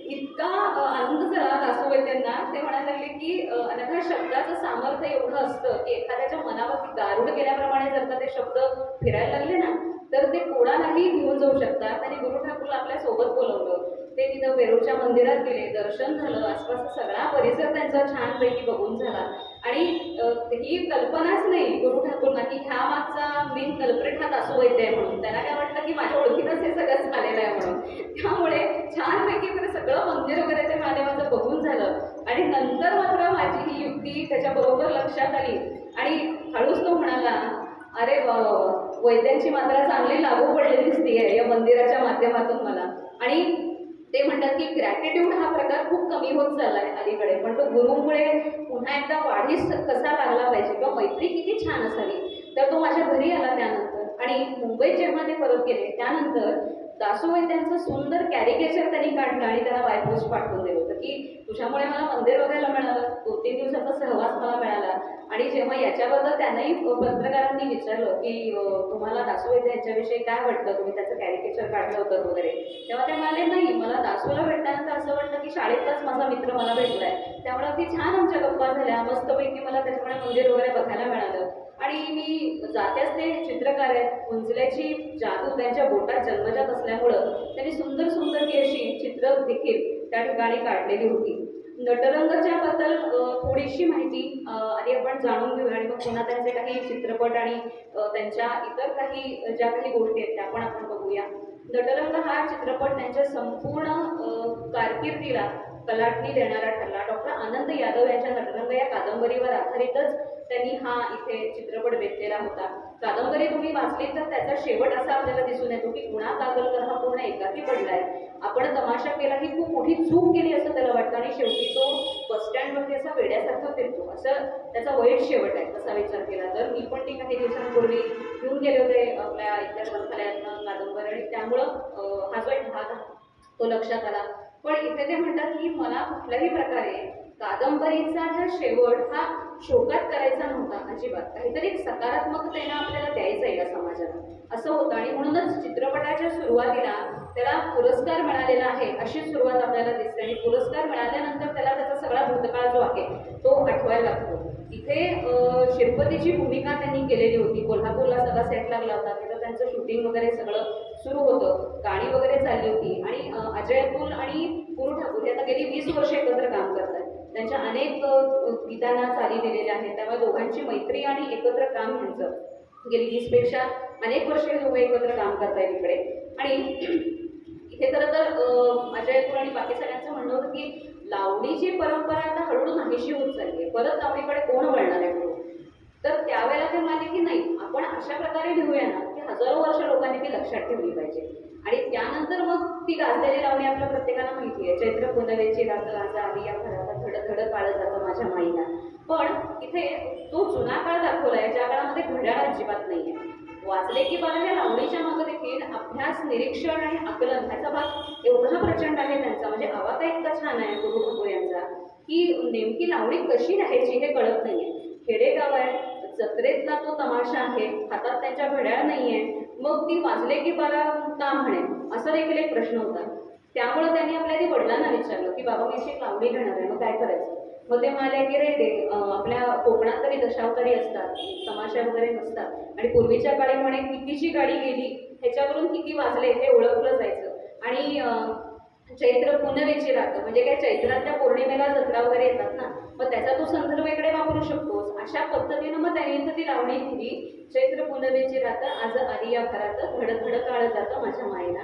इतका आनंद झाला दासोवैद्यांना. ते म्हणायला लागले की अनघा शब्दाचं सामर्थ्य एवढं असतं की एखाद्याच्या मनावरती दारुड केल्याप्रमाणे जर का ते शब्द फिरायला लागले ना तर ते कोणालाही घेऊन जाऊ शकतात. आणि गुरु ठाकूरला आपल्या सोबत बोलवलं, ते तिथं वेरूळच्या मंदिरात गेले, दर्शन झालं, आसपासचा सगळा परिसर त्यांचा छानपैकी बघून झाला. आणि ही कल्पनाच नाही गुरु ठाकूरना की ह्या मागचा मेन कल्प्रेट हा दासोवैद्य आहे म्हणून. त्यांना काय वाटलं की माझ्या ओळखीतच हे सगळं झालेलं आहे म्हणून. त्यामुळे छानपैकी सगळं मंदिर वगैरे ते महादेवाचं बघून झालं. आणि नंतर मात्र माझी ही युक्ती त्याच्याबरोबर लक्षात आली आणि हळूच तो म्हणाला अरे वैद्यांची मात्रा चांगली लागू पडली दिसतीये या मंदिराच्या माध्यमातून मला. आणि ते म्हणतात की ग्रॅटिट्यूड हा प्रकार खूप कमी होत चाललाय अलीकडे, पण तो गुरुमुळे पुन्हा एकदा वाढीस कसा लागला पाहिजे किंवा मैत्री किती छान असावी. तर तो माझ्या घरी आला त्यानंतर आणि मुंबईत जेव्हा ते परत गेले त्यानंतर दासोवैद्यांचं सुंदर कॅरिकेचर त्यांनी काढलं आणि त्याला बाय पोस्ट पाठवून दिलं होतं की तुझ्यामुळे मला मंदिर बघायला मिळालं, 2-3 दिवसाचा सहवास मला मिळाला. आणि जेव्हा याच्याबद्दल त्यांनाही पत्रकारांनी विचारलं की तुम्हाला दासोवैद्य यांच्याविषयी काय वाटतं, तुम्ही त्याचं कॅरिकेचर काढलं होतं वगैरे, तेव्हा ते म्हणाले नाही मला दासोला भेटल्यानंतर असं वाटतं की शाळेतलाच माझा मित्र मला भेटलाय. त्यामुळे अगदी छान आमच्या गप्पा झाल्या, मस्तपैकी मला त्याच्यामुळे मंदिर वगैरे बघायला मिळालं. आणि मी जात्याच ते चित्रकार आहेत, उंचल्याची जादू त्यांच्या बोटात जन्मजात असल्यामुळं त्यांनी सुंदर सुंदर अशी चित्र देखील त्या ठिकाणी काढलेली होती. नटरंगच्या बद्दल थोडीशी माहिती आधी आपण आपण जाणून घेऊया आणि मग पुन्हा त्यांचे काही चित्रपट आणि त्यांच्या इतर काही ज्या काही गोष्टी आहेत त्या पण आपण बघूया. नटरंग हा चित्रपट त्यांच्या संपूर्ण कारकिर्दीला कलाटणी देणारा ठरला. डॉक्टर आनंद यादव यांच्या नटरंग या कादंबरीवर आधारितच त्यांनी हा इथे चित्रपट बेतलेला होता. कादंबरी तुम्ही वाचली तर त्याचा शेवट असा आपल्याला दिसून येतो की गुणा कागलकर हा पूर्ण एकाकी पडलाय, आपण तमाशा केला ही खूप मोठी चूक केली असं त्याला वाटतं आणि शेवटी तो बस स्टँडवरती असा वेड्यासारखा फिरतो, असं त्याचा वाईट शेवट आहे तसा विचार केला तर. मी पण ती काही दिवसांपूर्वी घेऊन गेले होते आपल्या इतर ग्रंथालयातनं कादंबरी आणि त्यामुळं हा जो एक भाग तो लक्षात आला. पण इथे ते म्हणतात की मला कुठल्याही प्रकारे कादंबरीचा हा शेवट हा शोकात करायचा नव्हता अजिबात, काहीतरी सकारात्मकतेनं आपल्याला द्यायचं आहे या समाजाला असं होतं. आणि म्हणूनच चित्रपटाच्या सुरुवातीला त्याला पुरस्कार मिळालेला आहे अशी सुरुवात आपल्याला दिसते आणि पुरस्कार मिळाल्यानंतर त्याला त्याचा सगळा भूतकाळ जो आहे तो आठवायला लागतो. इथे शिरपतीची भूमिका त्यांनी केलेली होती, कोल्हापूरला सगळा सेट लागला होता, तिथं त्यांचं शूटिंग वगैरे सगळं सुरू होतं, गाणी वगैरे चालली होती आणि अजय अतुल आणि पुरू ठाकूर हे आता गेली 20 वर्ष एकत्र काम करतात. त्यांच्या अनेक गीतांना चाली दिलेल्या आहेत, त्यामुळे दोघांची मैत्री आणि एकत्र काम ह्यांचं गेली 20 पेक्षा अनेक वर्ष हे दोघं एकत्र काम करतायत इकडे. आणि इथे खरं तर अजय अतुल आणि बाकी सगळ्यांचं म्हणणं होतं की लावणीची परंपरा आता हळूहळू नाहीशी होत चालली आहे, परत लावणीकडे कोण वळणार आहे म्हणून. तर त्यावेळेला ते म्हणाले की नाही, आपण अशा प्रकारे लिहूया ना की हजारो वर्ष लोकांनी ती लक्षात ठेवली पाहिजे. आणि त्यानंतर मग ती गाजलेली लावणी आपल्या प्रत्येकाला माहिती आहे, चैत्र पुनवेची रात राजा आली या घरात थड थड काळ जातं माझ्या माईला. पण इथे तो जुना काळ दाखवलाय ज्या काळामध्ये घड्याळ अजिबात नाहीये. वाचले की बघा या लावणीच्या मागे देखील अभ्यास, निरीक्षण आणि आकलन ह्याचा भाग एवढा प्रचंड आहे त्यांचा, म्हणजे आवाज इतका छान आहे गुरु ठाकूर यांचा की नेमकी लावणी कशी राहायची हे कळत नाहीये. खेडेगाव आहे, जत्रेतला तो तमाशा आहे, हातात त्यांच्या घड्याळ नाहीये, मग ती वाजले की बारा का म्हणे असा देखील एक प्रश्न होता. त्यामुळे त्यांनी आपल्या ती वडिलांना विचारलं की बाबा मी अशी लावणी घेणार आहे, मग काय करायचं. मग ते म्हणाले की रे ते आपल्या कोकणात तरी दशावतारी असतात, तमाशा वगैरे नसतात आणि पूर्वीच्या काळी म्हणे कितीची गाडी गेली ह्याच्यावरून किती वाजले हे ओळखलं जायचं. आणि चैत्र पुनवेची रात म्हणजे काय, चैत्रातल्या पौर्णिमेला जत्रा वगैरे येतात ना, मग त्याचा तू संदर्भ इकडे वापरू शकतोस. अशा पद्धतीनं मग त्यांनी ती लावणी लिहिली, चैत्र पुनवेची रात आज आली या घरात धड धड काळ जातं माझ्या माईला,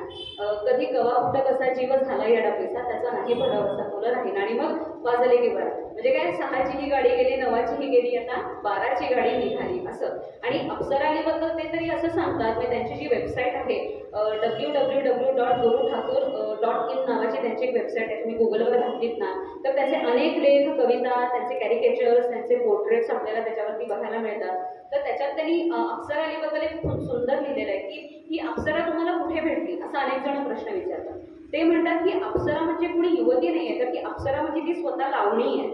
कधी कवा कुठं कसा जीव झाला या डबेचा त्याचा नाही भरावसा तुला राहील. आणि मग वाजले की बरा म्हणजे काय, 6ची ही गाडी गेली, 9ची ही गेली, आता 12ची गाडी निघाली असं. आणि अप्सरालीबद्दल ते तरी असं सांगतात, म्हणजे त्यांची जी वेबसाईट आहे www.guruthakur.in नावाची त्यांची एक वेबसाईट आहे, तुम्ही गुगलवर घातलीत ना तर त्याचे अनेक लेख, कविता, त्यांचे कॅरिकेचर्स, त्यांचे पोर्ट्रेट्स आपल्याला त्याच्यावरती बघायला मिळतात. तर त्याच्यात त्यांनी अप्सरालीबद्दल एक खूप सुंदर लिहिलेलं आहे की ही अप्सरा तुम्हाला कुठे भेटली असा अनेक जण प्रश्न विचारतात. ते म्हणतात की अप्सरा म्हणजे कुणी युवती नाही आहे, तर ती अप्सरा म्हणजे ती स्वतः लावणी आहे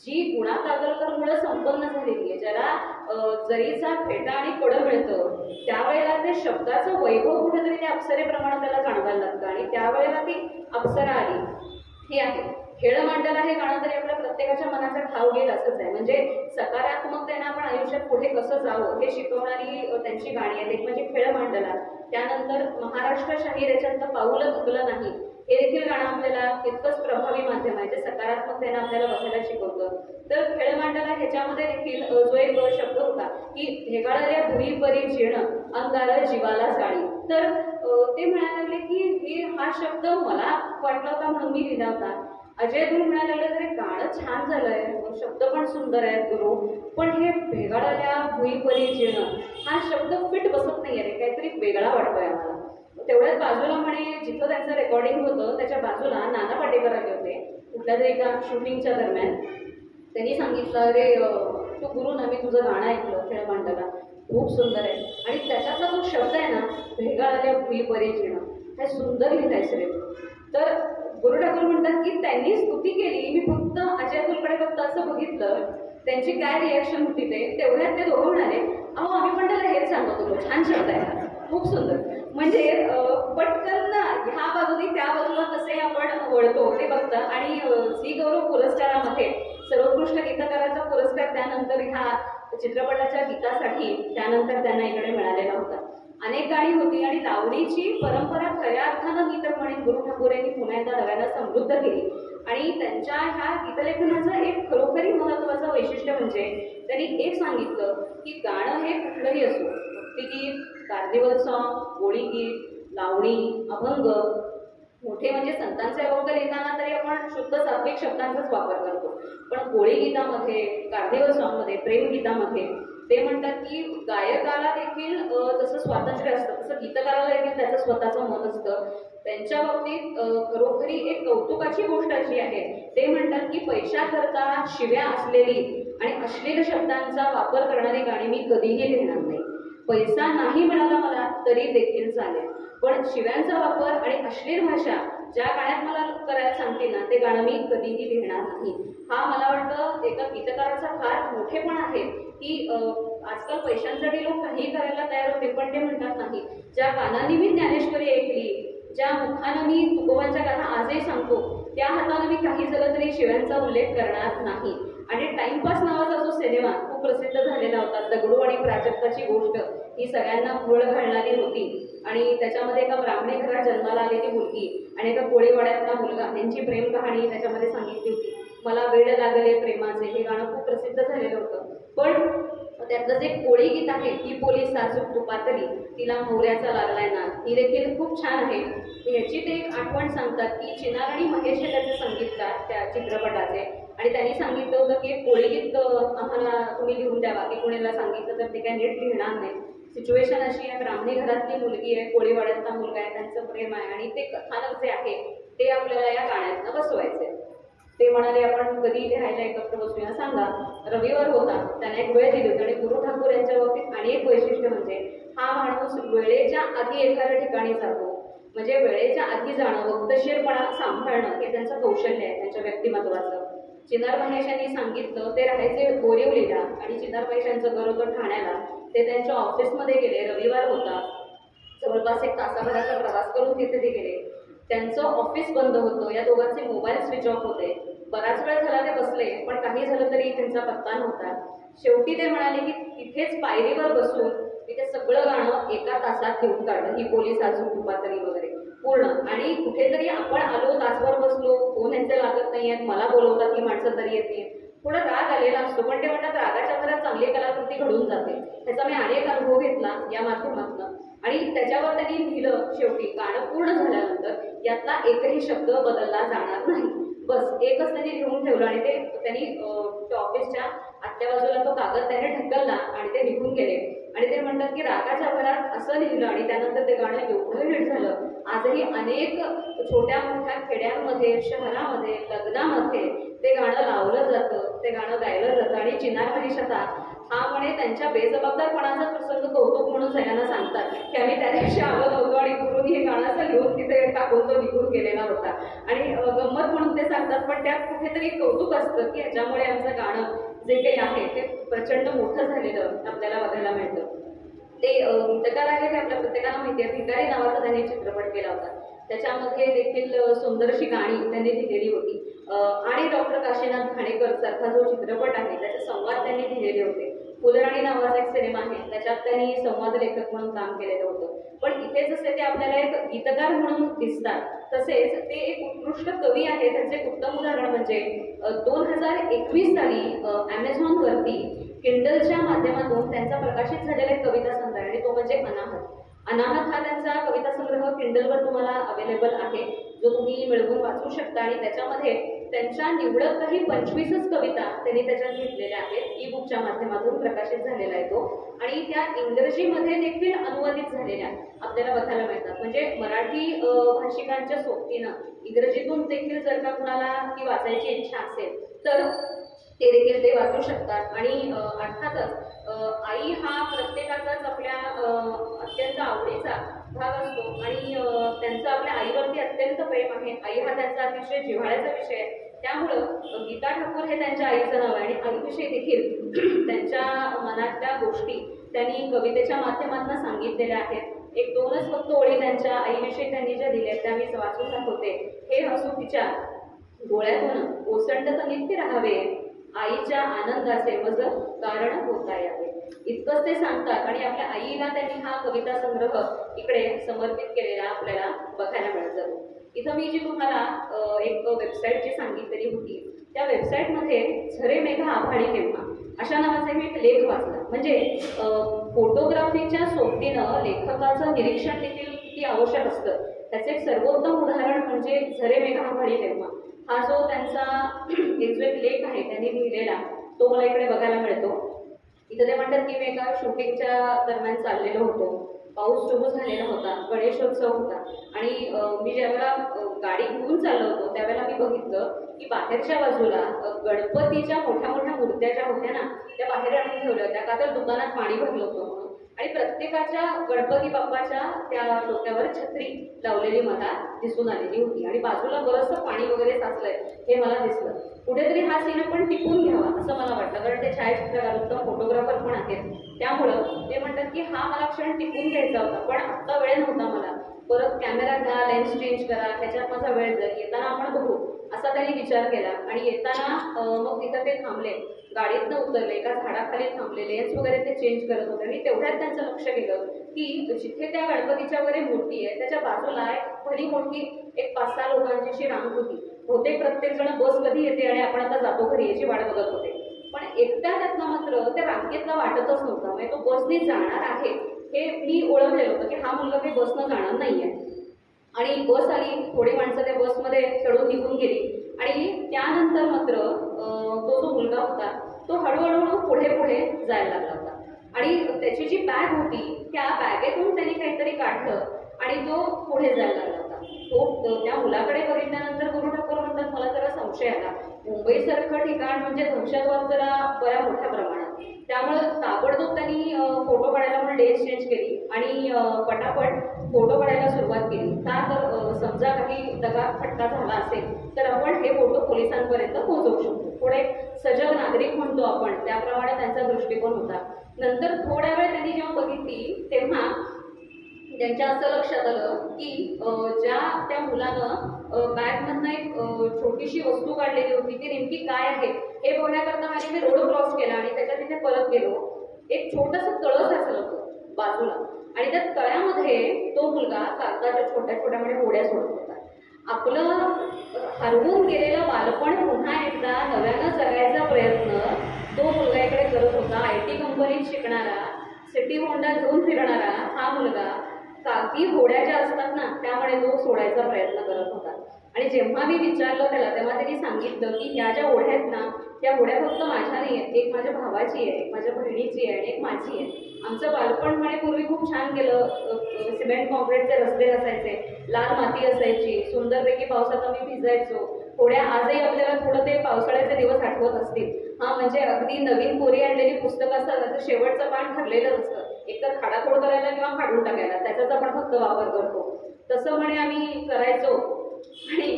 जी गुणा कागलकरमुळे संपन्न झालेली आहे, ज्याला जरीचा फेटा आणि कडं मिळतं त्यावेळेला ते शब्दाचं वैभव कुठेतरी त्या अप्सरेप्रमाणे त्याला जाणवायला लागतं आणि त्यावेळेला ती अप्सरा आली. हे आहे खेळ मांडला हे गाणं तरी आपल्या प्रत्येकाच्या मनाचा ठाव घेईल असंच आहे, म्हणजे सकारात्मकतेनं आपण आयुष्यात पुढे कसं जावं हे शिकवणारी त्यांची गाणी आहेत. एक म्हणजे खेळ मांडला, त्यानंतर महाराष्ट्र शाहीर याच्यात पाऊलं थकलं नाही हे देखील गाणं आपल्याला तितकंच प्रभावी माध्यम आहे, जे सकारात्मकतेनं आपल्याला बघायला शिकवतं. तर खेळ मांडला ह्याच्यामध्ये देखील जो एक शब्द होता की भेगाळल्या भुई परी जीर्ण अंगाला जीवाला जाळी, तर ते म्हणायला लागले की हा शब्द मला वाटला होता म्हणून मी लिहिला होता. अजय अतुल म्हणायला लागले तरी गाणं छान झालंय, शब्द पण सुंदर आहेत गुरु, पण हे भेगाळल्या भुई परी जीर्ण हा शब्द फिट बसत नाही आहे, काहीतरी वेगळा वाटतोय आम्हाला. तेवढ्याच बाजूला म्हणे जिथं त्यांचं रेकॉर्डिंग होतं त्याच्या बाजूला नाना पाटेकर आले होते कुठल्या तरी एका शूटिंगच्या दरम्यान. त्यांनी सांगितलं अरे तू गुरु ना मी तुझं गाणं ऐकलं खेळ मांडला, खूप सुंदर आहे आणि त्याच्यातला जो शब्द आहे ना भेगाळल्या भुई परी जीर्ण हे सुंदर लिहिलायस रे. तर गुरु ठाकूर म्हणतात की त्यांनी स्तुती केली, मी फक्त अजय अतुलकडे फक्त असं बघितलं त्यांची काय रिॲक्शन होती तेवढ्यात ते दोघं म्हणाले अहो आम्ही पण त्याला हेच सांगत होतो, छान शब्द आहे खूप सुंदर. म्हणजे पटकन ह्या बाजूने त्या बाजूला कसे आपण वळतो ते बघता. आणि सी गौरव पुरस्कारामध्ये सर्वोत्कृष्ट गीतकाराचा पुरस्कार त्यानंतर ह्या चित्रपटाच्या गीतासाठी त्यानंतर त्यांना इकडे मिळालेला होता. अनेक गाणी होती आणि लावणीची परंपरा खऱ्या अर्थानं मी तर म्हणेन गुरु ठाकूर यांनी पुन्हा एकदा नव्यानं समृद्ध केली आणि त्यांच्या ह्या गीतलेखनाचं एक खरोखरी महत्त्वाचं वैशिष्ट्य म्हणजे त्यांनी एक सांगितलं की गाणं हे कुठलंही असो, भक्तिगीत, कार्निवल सॉन्ग, गोळीगीत, लावणी, अभंग, मोठे म्हणजे संतांचे अभंग लिहिताना तरी आपण शुद्ध सात्विक शब्दांचाच वापर करतो, पण कोळी गीतामध्ये, कार्निवल सॉन्गमध्ये, प्रेम गीतामध्ये ते म्हणतात की गायकाला देखील जसं स्वातंत्र्य असतं तसं गीतकाराला देखील त्याचं स्वतःचं मत असतं. त्यांच्या बाबतीत खरोखरी एक कौतुकाची गोष्ट अशी आहे, ते म्हणतात की पैशाकरता शिव्या असलेली आणि अश्लील शब्दांचा वापर करणारी गाणी मी कधीही लिहिणार नाही. पैसा नाही मिळाला मला तरी देखील चालेल, पण शिव्यांचा वापर आणि अश्लील भाषा ज्या गाण्यात मला करायला सांगतील ना ते गाणं मी कधीही लिहिणार नाही. हा मला वाटतं एका गीतकाराचा फार मोठेपण आहे की आजकाल पैशांसाठी लोक काहीही करायला तयार होते, पण ते म्हणतात नाही, ज्या कानांनी मी ज्ञानेश्वरी ऐकली, ज्या मुखानं मी तुकोबांच्या गाणं आजही सांगतो, त्या हातानं मी काही झालं तरी शिव्यांचा उल्लेख करणार नाही. आणि टाइमपास नावाचा जो सिनेमा खूप प्रसिद्ध झालेला होता, दगडू आणि प्राजक्ताची गोष्ट ही सगळ्यांना भुळ घालणारी होती आणि त्याच्यामध्ये एका ब्राह्मणी घरात जन्माला आलेली मुलगी आणि एका कोळीवाड्यातला मुलगा यांची प्रेम कहाणी त्याच्यामध्ये सांगितली होती. मला वेड लागले प्रेमाचे हे गाणं खूप प्रसिद्ध झालेलं होतं, पण त्यातलं जे कोळी गीत आहे, ती पोलीस सासूक तुपातली तिला मोहऱ्याचा लागलाय ना, ही देखील खूप छान आहे. ह्याची ते एक आठवण सांगतात की चिनार आणि महेश हे त्याचे संगीतकार त्या चित्रपटाचे, आणि त्यांनी सांगितलं होतं की कोळी गीत आम्हाला तुम्ही लिहून द्यावा, की कोणाला सांगितलं तर ते काय नीट लिहिणार नाही. सिच्युएशन अशी आहे, ब्राह्मणी घरातली मुलगी आहे, कोळीवाड्यातला मुलगा आहे, त्यांचं प्रेम आहे आणि ते कथानक जे आहे ते आपल्याला या गाण्यातनं बसवायचे. ते म्हणाले आपण कधी इथे राहायला एकत्र बसूया, सांगा. रविवार होता, त्यांना एक वेळ दिली होती आणि गुरु ठाकूर यांच्या बाबतीत आणि एक वैशिष्ट्य म्हणजे हा माणूस वेळेच्या आधी एखाद्या ठिकाणी जातो, म्हणजे वेळेच्या आधी जाणं, वक्तशीरपणा सांभाळणं हे त्यांचं कौशल्य आहे, त्यांच्या व्यक्तिमत्वाचं. चिनार महेश यांनी सांगितलं ते राहायचे बोरिवलीला आणि चिनार महेश यांचं घर होतं ठाण्याला. ते त्यांच्या ऑफिसमध्ये गेले, रविवार होता, जवळपास एक तासाभराचा प्रवास करून तिथे ते गेले. त्यांचं ऑफिस बंद होतं, या दोघांचे मोबाईल स्विच ऑफ होते. बराच वेळ झाला ते बसले, पण काही झालं तरी त्यांचा पत्ता नव्हता. शेवटी ते म्हणाले की तिथेच पायरीवर बसून तिथे सगळं गाणं एका तासात घेऊन काढलं, ही पोलीस अजून तुपातरी वगैरे पूर्ण. आणि कुठेतरी आपण आलो, तासभर बसलो, फोन यांचे लागत नाही आहेत, मला बोलवतात ही माणसं तरी येते, थोडा राग आलेला असतो, पण ते म्हणतात रागाच्या भरात चांगली कलाकृती घडून जाते. त्याचा मी अनेक अनुभव घेतला या माध्यमातून आणि त्याच्यावर त्यांनी लिहिलं. शेवटी गाणं पूर्ण झाल्यानंतर यातला एकही शब्द बदलला जाणार नाही, बस एकच त्यांनी लिहून ठेवलं आणि ते त्यांनी त्या ऑफिसच्या आतल्या बाजूला तो कागद त्याने ढकलला आणि ते निघून गेले. आणि ते म्हणतात की रागाच्या भरात असं लिहिलं आणि त्यानंतर ते गाणं एवढं हिट झालं. आजही अनेक छोट्या मोठ्या खेड्यांमध्ये, शहरामध्ये, लग्नामध्ये ते गाणं लावलं जातं, ते गाणं गायलं जातं. आणि चिनार महेश आता हा म्हणे त्यांच्या बेजबाबदारपणाचा प्रसंग कौतुक म्हणून सगळ्यांना सांगतात की आम्ही त्या दिवशी आलो नव्हतो आणि गुरुनी हे गाणं असं लिहून तिथे टाकून तो निघून गेलेला होता. आणि गंमत म्हणून ते सांगतात, पण त्यात कुठेतरी कौतुक असतं की ह्याच्यामुळे आमचं गाणं जे काही आहे ते प्रचंड मोठं झालेलं आपल्याला बघायला मिळतं. ते गीतकार आहे ते आपल्या प्रत्येकाला माहिती आहे, भिकारी नावाचा त्यांनी चित्रपट केला होता, त्याच्यामध्ये देखील सुंदरशी गाणी त्यांनी लिहिलेली होती. आणि डॉक्टर काशीनाथ घाणेकर सारखा जो चित्रपट आहे त्याचे संवाद त्यांनी लिहिलेले होते. फुलराणी नावाचा एक सिनेमा आहे, त्याच्यात त्यांनी संवाद लेखक म्हणून काम केलेलं होतं. पण इथे जसे ते आपल्याला एक गीतकार म्हणून दिसतात, तसेच ते एक उत्कृष्ट कवी आहे. त्याचे उत्तम उदाहरण म्हणजे 2021 साली ॲमेझॉनवरती किंडलच्या माध्यमातून त्यांचा प्रकाशित झालेला एक कविता संग्रह आणि तो म्हणजे अनाहत. अनाहत हा त्यांचा कविता संग्रह किंडलवर तुम्हाला अवेलेबल आहे, जो तुम्ही मिळवून वाचू शकता. आणि त्याच्यामध्ये त्यांच्या निवडक काही 25च कविता त्यांनी त्याच्यात घेतलेल्या आहेत. ई बुकच्या माध्यमातून प्रकाशित झालेला आहे तो, आणि त्या इंग्रजीमध्ये देखील अनुवादित झालेल्या आपल्याला बघायला मिळतात. म्हणजे मराठी भाषिकांच्या सोबतीनं इंग्रजीतून देखील जर का कुणाला ती वाचायची इच्छा असेल तर ते देखील ते वाचू शकतात. आणि अर्थातच आई हा प्रत्येकाचाच आपल्या अत्यंत आवडीचा भाग असतो आणि त्यांचं आपल्या आईवरती अत्यंत प्रेम आहे. आई हा त्यांचा अतिशय जिव्हाळ्याचा विषय आहे. त्यामुळं गीता ठाकूर हे त्यांच्या आईचं नाव आहे आणि आईविषयी देखील त्यांच्या मनातल्या गोष्टी त्यांनी कवितेच्या माध्यमातून सांगितलेल्या आहेत. एक दोनच फक्त ओळी त्यांच्या आईविषयी त्यांनी ज्या दिल्या त्या मी वाचून दाखवते. हे हसू तिच्या डोळ्यातून ओसंडत नित्य राहावे, आईच्या आनंदाचे मज कारण होता यावे, इतकंच ते सांगतात. आणि आपल्या आईला त्यांनी हा कविता संग्रह इकडे समर्पित केलेला आपल्याला बघायला मिळत जातो. इथं मी जी तुम्हाला एक वेबसाईट जी सांगितलेली होती त्या वेबसाईटमध्ये झरे मेघा आभाळी तेव्हा अशा नावाचा मी एक लेख वाचला. म्हणजे फोटोग्राफीच्या सोबतीनं लेखकाचं निरीक्षण देखील किती आवश्यक असतं त्याचे एक सर्वोत्तम उदाहरण म्हणजे झरे मेघा आभाळी तेव्हा. हा जो त्यांचा एक जो एक लेख आहे त्यांनी लिहिलेला तो मला इकडे बघायला मिळतो. इथं ते म्हणतात की मी एका शूटिंगच्या दरम्यान चाललेलो होतो, पाऊस सुरू झालेला होता, गणेशोत्सव होता आणि मी ज्यावेळेला गाडी घेऊन चाललो होतो त्यावेळेला मी बघितलं की बाहेरच्या बाजूला गणपतीच्या मोठ्या मोठ्या मूर्त्या ज्या होत्या ना त्या बाहेर आणून ठेवल्या होत्या, का तर दुकानात पाणी भरलं होतं म्हणून. आणि प्रत्येकाच्या गणपती बाप्पाच्या त्या डोक्यावर छत्री लावलेली मला दिसून आलेली होती आणि बाजूला बरंचसं पाणी वगैरे साचलंय हे मला दिसलं. कुठेतरी हा सीन आपण टिपून घ्यावा असं मला वाटलं, कारण ते छायाचित्रकार उत्तम फोटोग्राफर पण आहेत. त्यामुळं ते म्हणतात की हा मला क्षण टिपून घ्यायचा होता, पण आत्ता वेळ नव्हता मला. परत कॅमेरा घ्या, लेन्स चेंज करा, त्याच्यात माझा वेळ जाईल, येताना आपण बघू असा त्यांनी विचार केला. आणि येताना मग तिथं ते थांबले, गाडीतनं उतरले, एका झाडाखाली थांबले, लेन्स वगैरे ते चेंज करत होते. आणि तेवढ्यात त्यांचं लक्ष गेलं की जिथे त्या गणपतीच्या वगैरे मूर्ती आहे त्याच्या बाजूला एक भली मोठी एक 5-6 लोकांची अशी रांग होती. बहुतेक प्रत्येक जण बस कधी येते आणि आपण आता जातो घरी याची वाट बघत होते. पण एकट्या त्यातनं मात्र त्या रांगेतला वाटतच नव्हता, म्हणजे तो बसने जाणार आहे हे मी ओळखलेलं होतं की हा मुलगा काही बसनं जाणार नाहीये. आणि बस आली, थोडी माणसं त्या बसमध्ये चढून निघून गेली आणि त्यानंतर मात्र तो जो मुलगा होता तो हळूहळू पुढे पुढे जायला लागला होता. आणि त्याची जी बॅग होती त्या बॅगेतून त्यांनी काहीतरी काढलं आणि तो पुढे जायला लागला होता. तो त्या मुलाकडे बघितल्यानंतर गुरु ठाकूर म्हणतात मला जरा संशय आला. मुंबईसारखं ठिकाण म्हणजे दहशतवाद जरा बऱ्या मोठ्या प्रमाणात, त्यामुळं ताबडतोब त्यांनी फोटो काढायला म्हणून लेन्स चेंज केली आणि पटापट फोटो काढायला सुरुवात केली. का तर समजा काही दगा फटका झाला असेल तर आपण हे फोटो पोलिसांपर्यंत पोहोचवू शकतो. थोडे सजग नागरिक म्हणतो आपण त्याप्रमाणे त्यांचा दृष्टिकोन होता. नंतर थोड्या वेळ त्यांनी जेव्हा बघितली तेव्हा त्यांच्या असं लक्षात आलं की ज्या त्या मुलानं बॅगमधनं एक छोटीशी वस्तू काढलेली होती ती नेमकी काय आहे हे बघण्याकरता माझे मी रोड क्रॉस केला आणि त्याच्या तिथे परत गेलो. एक छोटंसं तळं साचलं होतं बाजूला आणि त्या तळ्यामध्ये तो मुलगा कागदाच्या छोट्या छोट्या होड्या सोडत होता. आपलं हरवून गेलेलं बालपण पुन्हा एकदा नव्यानं जगायचा प्रयत्न तो मुलगा इकडे करत होता. IT कंपनीत शिकणारा, सिटी होंडा घेऊन फिरणारा हा मुलगा कागदी होड्या ज्या असतात ना त्यामुळे तो सोडायचा प्रयत्न करत होता. आणि जेव्हा मी विचारलं त्याला तेव्हा त्यांनी सांगितलं की ह्या ज्या ओढ्या आहेत ना त्या ओढ्या फक्त माझ्या नाही आहेत, एक माझ्या भावाची आहे, एक माझ्या बहिणीची आहे आणि एक माझी आहे. आमचं बालपण म्हणे पूर्वी खूप छान गेलं. सिमेंट कॉन्क्रीटचे रस्ते असायचे, लाल माती असायची, सुंदरपैकी पावसात आम्ही भिजायचो. होड्या आजही आपल्याला थोडं ते पावसाळ्याचे दिवस आठवत असतील. हा म्हणजे अगदी नवीन कोरी आणलेली पुस्तकं असतात तर शेवटचं पान ठरलेलं असतं, एकतर खाडाखोड करायला किंवा फाडून टाकायला, त्याचाच आपण फक्त वापर करतो. तसं म्हणे आम्ही करायचो आणि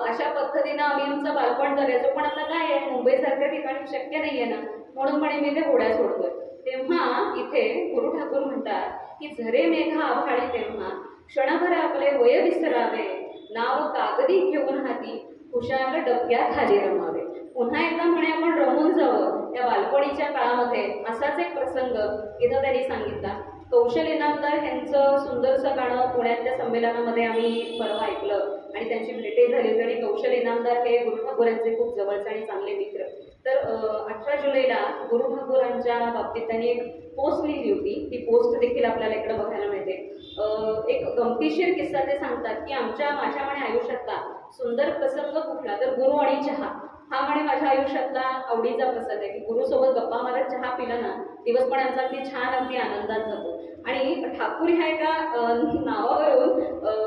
अशा पद्धतीनं आम्ही आमचं बालपण जगायचो. पण आता काय आहे मुंबईसारख्या ठिकाणी शक्य नाही आहे ना, म्हणून म्हणे मी ते होड्या सोडतोय. तेव्हा इथे गुरु ठाकूर म्हणतात की झरे मेघा आभाळी तेव्हा क्षणभर आपले वय विसरावे, नाव कागदी घेऊन हाती खुशाल डबक्यात खाली रमावे. पुन्हा एकदा म्हणे आपण रमून जावं त्या बालपणीच्या काळामध्ये. असाच एक प्रसंग इथं त्यांनी सांगितला. कौशल इनामदार यांचं सुंदरसं गाणं पुण्यातल्या संमेलनामध्ये आम्ही परवा ऐकलं आणि त्यांची भेटही झाली होती. आणि कौशल इनामदार हे गुरु ठाकूर यांचे खूप जवळचे आणि चांगले मित्र. तर 18 जुलैला गुरु ठाकूरांच्या बाबतीत त्यांनी एक पोस्ट लिहिली होती. ती पोस्ट देखील आपल्याला इकडे बघायला मिळते. एक गमतीशीर किस्सा ते सांगतात की माझ्या म्हणे आयुष्यातला सुंदर प्रसंग कुठला तर गुरु आणि चहा हा म्हणे माझ्या आयुष्यातला आवडीचा प्रसंग आहे की गुरुसोबत गप्पा मारत चहा पिला ना दिवस पण यांचा अगदी छान अगदी आनंदात जातो. आणि ठाकूर ह्या एका नावावरून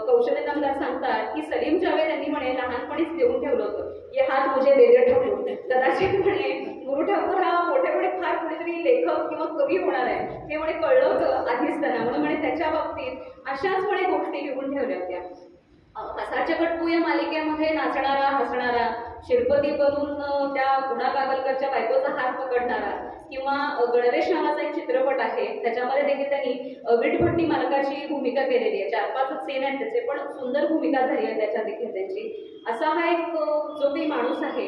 कौशल इनामदार सांगतात की सलीम जावेद यांनी म्हणे लहानपणीच देऊन ठेवलं होतं हे हात मुझे दे दे ठाकूर. कदाचित म्हणे गुरु ठाकूर हा मोठे मोठे फार कुणीतरी लेखक किंवा कवी होणार आहे हे म्हणे कळलं होतं आधीच त्यांना, म्हणून म्हणे त्याच्या बाबतीत अशाच म्हणे गोष्टी लिहून ठेवल्या होत्या. हसाच्या कटकू या मालिकेमध्ये नाचणारा हसणारा शिरपती बनून त्या गुणा कागलकरच्या बायकोचा हात पकडणारा किंवा गणवेश नावाचा एक चित्रपट आहे त्याच्यामध्ये देखील त्यांनी वीटभट्टी मालकाची भूमिका केलेली आहे. 4-5 सीन आहेत त्याचे, पण सुंदर भूमिका झाली आहे त्याच्या देखील त्यांची. असा हा एक जो काही माणूस आहे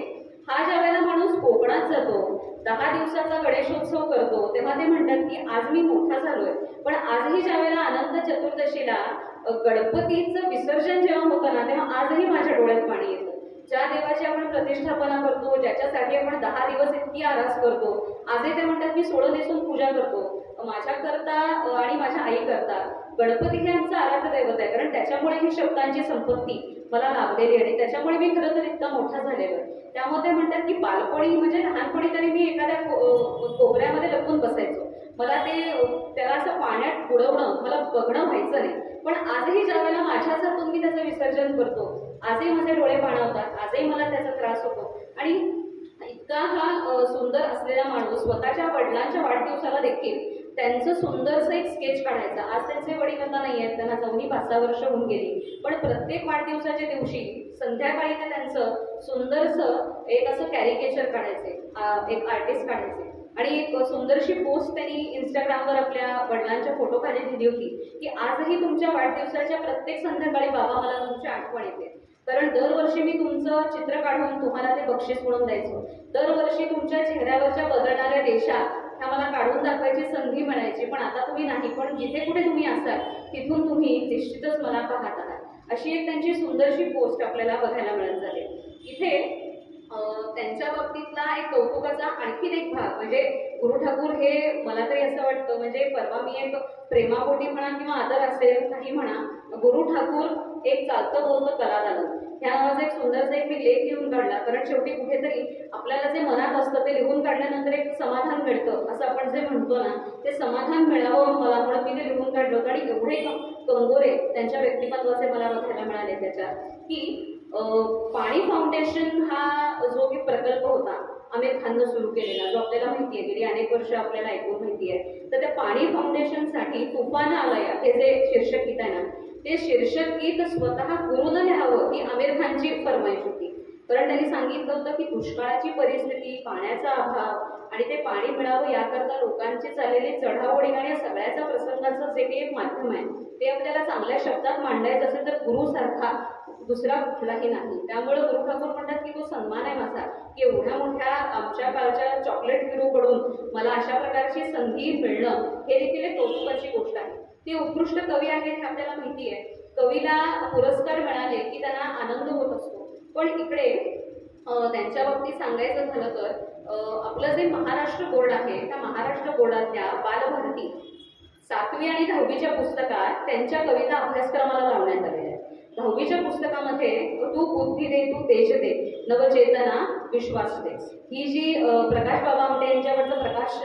हा ज्या वेळेला माणूस कोकणात जातो 10 दिवसाचा गणेशोत्सव करतो तेव्हा ते म्हणतात की आज मी मोठा झालोय, पण आजही ज्या वेळेला अनंत चतुर्दशीला गणपतीचं विसर्जन जेव्हा होतं ना तेव्हा आजही माझ्या डोळ्यात पाणी येतं. ज्या देवाची आपण प्रतिष्ठापना करतो, ज्याच्यासाठी आपण 10 दिवस इतकी आरास करतो, आजही ते म्हणतात मी सोळं नेसून पूजा करतो माझ्या करता आणि माझ्या आई करता. गणपती हे आमचं आराध्य दैवत आहे, कारण त्याच्यामुळे ही शब्दांची संपत्ती मला लाभलेली आणि त्याच्यामुळे मी खरं तर इतका मोठा झालेलो आहे. त्यामध्ये म्हणतात की बालपणी म्हणजे लहानपणी तरी मी एखाद्या कोपऱ्यामध्ये लपून बसायचो. मला त्याला असं पाण्यात बुडवणं, मला बघणं व्हायचं नाही. पण आजही ज्यावेळेला माझ्याच हातून मी त्याचं विसर्जन करतो, आजही माझे डोळे पाणावतात, आजही मला त्याचा त्रास होतो. आणि इतका हा सुंदर असलेला माणूस स्वतःच्या वडिलांच्या वाढदिवसाला देखील त्यांचं सुंदरसं एक स्केच काढायचा. आज त्यांचे वडील आता नाही आहेत, त्यांना जवळी 5-6 वर्ष होऊन गेली. पण प्रत्येक वाढदिवसाच्या दिवशी संध्याकाळी ते त्यांचं सुंदरसं एक असं कॅरिकेचर काढायचे, एक आर्टिस्ट काढायचे. आणि एक सुंदरशी पोस्ट त्यांनी इंस्टाग्रामवर आपल्या वडिलांच्या फोटो खाली दिली होती की आजही तुमच्या वाढदिवसाच्या प्रत्येक संध्याकाळी बाबा मला तुमची आठवण येते, कारण दरवर्षी मी तुमचं चित्र काढून तुम्हाला ते बक्षीस म्हणून द्यायचो. दरवर्षी तुमच्या चेहऱ्यावरच्या बदलणाऱ्या रेषा ह्या मला काढून दाखवायची संधी मिळायची, पण आता तुम्ही नाही. पण जिथे कुठे तुम्ही असाल तिथून तुम्ही निश्चितच मला पाहत आहात. अशी एक त्यांची सुंदरशी पोस्ट आपल्याला बघायला मिळत झाली. इथे त्यांच्या बाबतीतला एक कौतुकाचा आणखीन एक भाग म्हणजे गुरु ठाकूर हे मला तरी असं वाटतं, म्हणजे परवा मी एक प्रेमापोटी म्हणा किंवा आदर असेल काही म्हणा, गुरु ठाकूर एक चालतं बोलतं कलादालन ह्या नावाचा एक सुंदरचा एक मी लेख लिहून काढला. कारण शेवटी कुठेतरी आपल्याला जे मनात असतं ते लिहून काढल्यानंतर एक समाधान मिळतं, असं आपण जे म्हणतो ना, ते समाधान मिळावं मला म्हणून मी ते लिहून काढलं होतं. आणि एवढे कंगोरे त्यांच्या व्यक्तिमत्वाचे मला बघायला मिळाले त्याच्यात की पाणी फाउंडेशन हा जो की प्रकल्प होता आमिर खाननं सुरू केलेला, जो आपल्याला माहिती आहे, गेली अनेक वर्ष आपल्याला ऐकून माहिती आहे. तर त्या पाणी फाउंडेशनसाठी तुफान आलया हे जे शीर्षक गीत आहे ना, ते शीर्षक गीत स्वतः गुरुनं लिहावं ही आमिर खानची फरमाईश होती. कारण त्यांनी सांगितलं होतं की दुष्काळाची परिस्थिती, पाण्याचा अभाव आणि ते पाणी मिळावं याकरता लोकांची चाललेली चढाओढी आणि या सगळ्याच्या प्रसंगाचं जे काही एक माध्यम आहे ते आपल्याला चांगल्या शब्दात मांडायचं असेल तर गुरुसारखा दुसरा कुठलाही नाही. त्यामुळे गुरु ठाकूर म्हणतात की तो सन्मान आहे माझा की एवढ्या मोठ्या आमच्या काळच्या चॉकलेट हिरोकडून मला अशा प्रकारची संधी मिळणं हे देखील एक कौतुकाची गोष्ट आहे. ते उत्कृष्ट कवी आहेत हे आपल्याला माहिती आहे. कवीला पुरस्कार मिळाले की त्यांना आनंद होत असतो. पण इकडे त्यांच्या बाबतीत सांगायचं झालं तर आपलं जे महाराष्ट्र बोर्ड आहे त्या महाराष्ट्र बोर्डातल्या बालभारती 7वी आणि 10वीच्या पुस्तकात त्यांच्या कविता अभ्यासक्रमाला लावण्यात आलेल्या आहेत. 10वीच्या पुस्तकामध्ये तू बुद्धी दे तू तेज दे नवचेतना विश्वास दे ही जी प्रकाश बाबा आमटे यांच्यावरचं प्रकाश